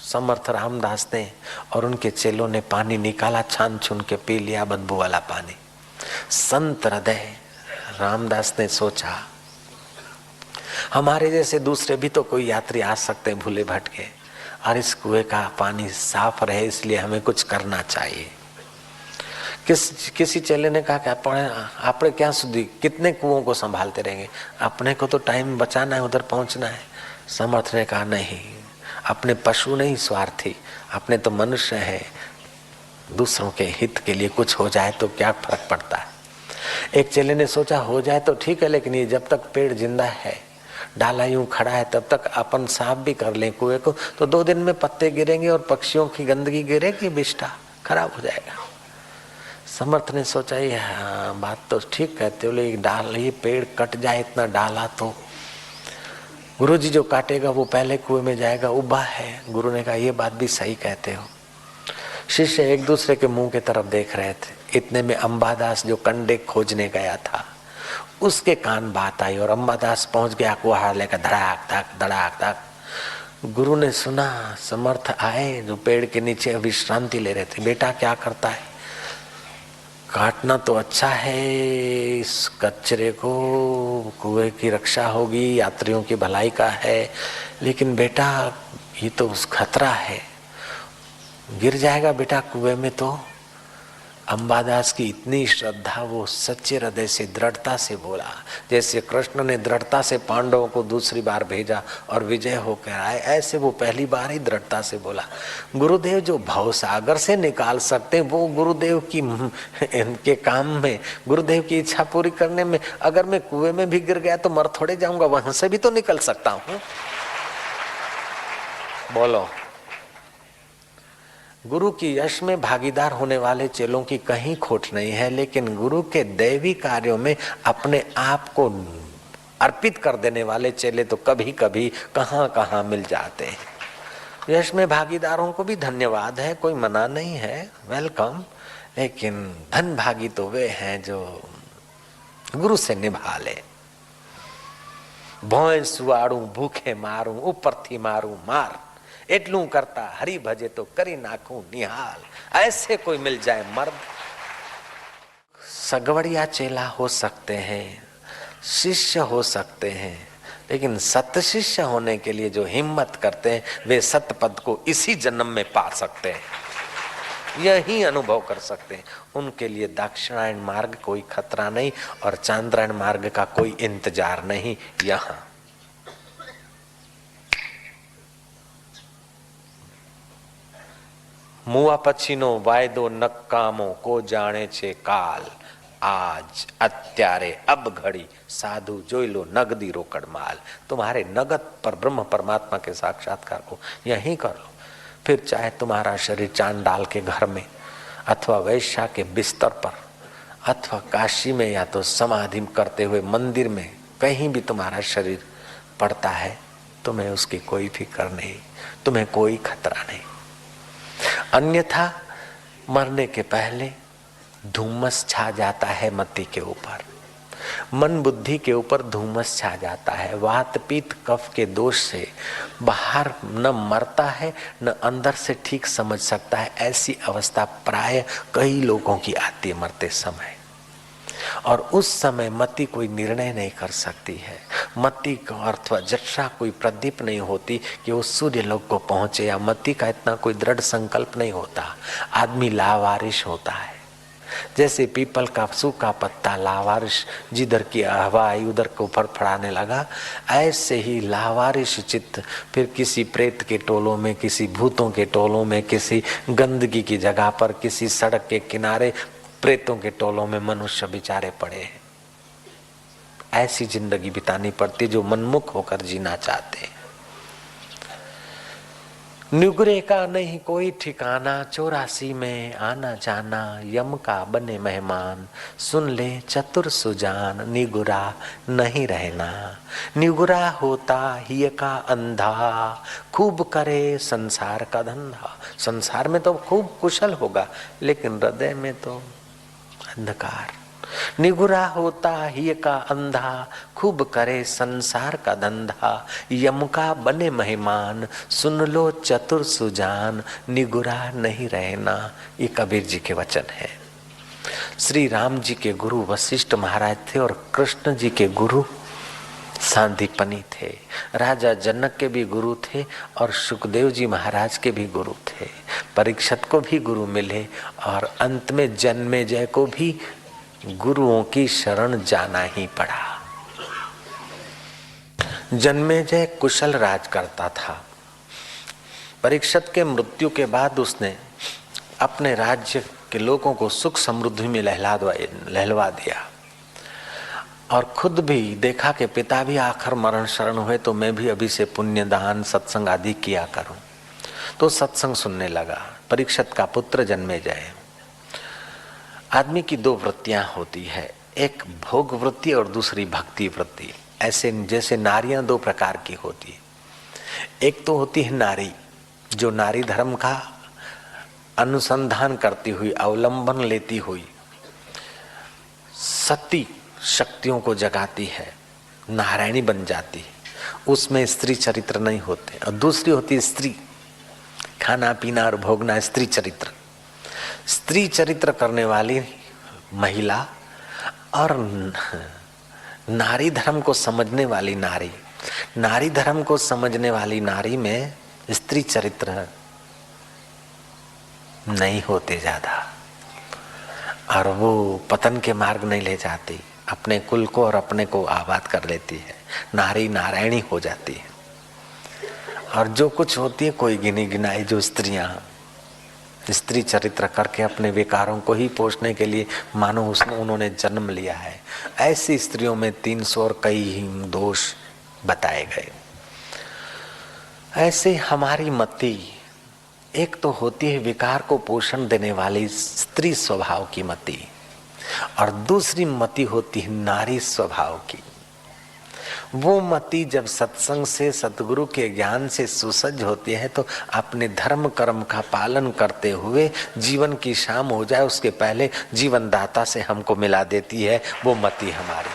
[SPEAKER 1] समर्थ रामदास ने और उनके चेलों ने पानी निकाला, छान छुन के पी लिया, बदबू वाला पानी। संत हृदय रामदास ने सोचा, हमारे जैसे दूसरे भी तो कोई यात्री आ सकते हैं भूले भटके, और इस कुएं का पानी साफ रहे इसलिए हमें कुछ करना चाहिए। किसी चेले ने कहा कि आपने क्या सुधी, कितने कुओं को संभालते रहेंगे, अपने को तो टाइम बचाना है, उधर पहुंचना है। समर्थ ने कहा नहीं, अपने पशु नहीं स्वार्थी, अपने तो मनुष्य है, दूसरों के हित के लिए कुछ हो जाए तो क्या फर्क पड़ता है। एक चेले ने सोचा हो जाए तो ठीक है, लेकिन ये जब तक पेड़ जिंदा है, डाला यूं खड़ा है, तब तक अपन साफ भी कर लें कुएं को तो 2 दिन में पत्ते गिरेंगे और पक्षियों की गंदगी गिरेगी, बिष्टा खराब हो जाएगा। समर्थ ने सोचा ये बात तो ठीक कहते हो, लेकिन डाल ये पेड़ कट जाए इतना डाला तो गुरुजी जो काटेगा वो पहले कुएं में जाएगा, उबा है। गुरु ने कहा ये बात भी सही कहते हो। शिष्य एक दूसरे के मुंह की तरफ देख रहे थे। इतने में अंबादास जो कंडे खोजने गया था उसके कान बात आई और अंबादास पहुंच गया कुहाड़ लेकर, धड़ाक धक धड़ाक धक। गुरु ने सुना, समर्थ आए जो पेड़ के नीचे विश्रांति ले रहे थे। बेटा क्या करता है? काटना तो अच्छा है, इस कचरे को, कुएं की रक्षा होगी, यात्रियों की भलाई का है, लेकिन बेटा ये तो खतरा है, गिर जाएगा बेटा कुएं में तो। अंबादास की इतनी श्रद्धा, वो सच्चे हृदय से दृढ़ता से बोला, जैसे कृष्ण ने दृढ़ता से पांडवों को दूसरी बार भेजा और विजय होकर आए, ऐसे वो पहली बार ही दृढ़ता से बोला। गुरुदेव जो भव सागर से निकाल सकते वो गुरुदेव की इनके काम में, गुरुदेव की इच्छा पूरी करने में, अगर मैं कुएं में भी गिर गया तो मर थोड़े जाऊंगा, वहां से भी तो निकल सकता हूं। बोलो, गुरु की यश में भागीदार होने वाले चेलों की कहीं खोट नहीं है, लेकिन गुरु के दैवी कार्यों में अपने आप को अर्पित कर देने वाले चेले तो कभी कभी कहां कहां मिल जाते हैं। यश में भागीदारों को भी धन्यवाद है, कोई मना नहीं है, वेलकम, लेकिन धन भागी तो वे हैं जो गुरु से निभा ले। भोए सुवाड़ू भूखे मारूं ऊपर थी मारूं मार, एटलू करता हरि भजे तो करी नाखूं निहाल। ऐसे कोई मिल जाए मर्द। सगवड़िया चेला हो सकते हैं, शिष्य हो सकते हैं, लेकिन सत शिष्य होने के लिए जो हिम्मत करते हैं वे सत पद को इसी जन्म में पा सकते हैं, यही अनुभव कर सकते हैं। उनके लिए दक्षिणायन मार्ग कोई खतरा नहीं और चांद्रायन मार्ग का कोई इंतजार नहीं। यहाँ મુઆ પછીનો વાયદો નકામો કો જાણે છે કાલ, आज અત્યારે अब घड़ी साधु જોઈ લો नगदी रोकड़ माल। तुम्हारे नगद पर ब्रह्म परमात्मा के साक्षात्कार को यहीं कर लो, फिर चाहे तुम्हारा शरीर चांडाल के घर में अथवा वैश्या के बिस्तर पर अथवा काशी में या तो समाधि करते हुए मंदिर में कहीं भी तुम्हारा शरीर पड़ता है, तुम्हें उसकी कोई फिक्र नहीं, तुम्हें कोई खतरा नहीं। अन्यथा मरने के पहले धूमस छा जाता है मति के ऊपर, मन बुद्धि के ऊपर धूमस छा जाता है। वात पीत कफ के दोष से बाहर न मरता है न अंदर से ठीक समझ सकता है। ऐसी अवस्था प्राय कई लोगों की आती है मरते समय, और उस समय मति कोई निर्णय नहीं कर सकती है। मति का अथवा जठरा कोई प्रदीप नहीं होती कि वो सूर्य लोक को पहुंचे, या मति का इतना कोई दृढ़ संकल्प नहीं होता। आदमी लावारिश होता है, जैसे पीपल का सूखा पत्ता लावारिश, जिधर की हवा आई उधर को फड़फड़ाने लगा, ऐसे ही लावारिश चित्त फिर किसी प्रेत के टोलों में, किसी भूतों के टोलों में, किसी गंदगी की जगह पर, किसी सड़क के किनारे प्रेतों के टोलों में मनुष्य बेचारे पड़े हैं। ऐसी जिंदगी बितानी पड़ती जो मनमुख होकर जीना चाहते हैं। निगुरे का नहीं कोई ठिकाना, 84 में आना जाना, यम का बने मेहमान, सुन ले चतुर सुजान, निगुरा नहीं रहना। निगुरा होता ही का अंधा, खूब करे संसार का धंधा। संसार में तो खूब कुशल होगा, लेकिन हृदय में तो अंधकार। निगुरा होता ही का अंधा, खूब करे संसार का धंधा, यम का बने मेहमान, सुन लो चतुर सुजान, निगुरा नहीं रहना। ये कबीर जी के वचन है। श्री राम जी के गुरु वशिष्ठ महाराज थे और कृष्ण जी के गुरु सांदीपनी थे। राजा जनक के भी गुरु थे और सुखदेव जी महाराज के भी गुरु थे। परीक्षित को भी गुरु मिले और अंत में जन्मेजय को भी गुरुओं की शरण जाना ही पड़ा। जन्मेजय कुशल राज करता था। परीक्षित के मृत्यु के बाद उसने अपने राज्य के लोगों को सुख समृद्धि में लहलवा दिया और खुद भी देखा कि पिता भी आखिर मरण शरण हुए, तो मैं भी अभी से पुण्य दान सत्संग आदि किया करूं। तो सत्संग सुनने लगा। परीक्षित का पुत्र जन्मेजय आदमी की दो वृत्तियां होती है, एक भोग वृत्ति और दूसरी भक्ति वृत्ति। ऐसे जैसे नारियां दो प्रकार की होती है। एक तो होती है नारी, जो नारी धर्म का अनुसंधान करती हुई, अवलंबन लेती हुई सती शक्तियों को जगाती है, नारायणी बन जाती है, उसमें स्त्री चरित्र नहीं होते। और दूसरी होती है स्त्री, खाना पीना और भोगना स्त्री चरित्र। स्त्री चरित्र करने वाली महिला और नारी धर्म को समझने वाली नारी, नारी धर्म को समझने वाली नारी में स्त्री चरित्र नहीं होते ज्यादा, और वो पतन के मार्ग नहीं ले जाती, अपने कुल को और अपने को आबाद कर लेती है, नारी नारायणी हो जाती है। और जो कुछ होती है कोई गिनी गिनाई जो स्त्रियां स्त्री चरित्र करके अपने विकारों को ही पोषने के लिए मानो उन्होंने जन्म लिया है, ऐसी स्त्रियों में 300 और कई दोष बताए गए। ऐसे हमारी मति एक तो होती है विकार को पोषण देने वाली स्त्री स्वभाव की मति, और दूसरी मति होती है नारी स्वभाव की। वो मति जब सत्संग से, सतगुरु के ज्ञान से सुसज्ज होती है तो अपने धर्म कर्म का पालन करते हुए जीवन की शाम हो जाए उसके पहले जीवन दाता से हमको मिला देती है। वो मति हमारी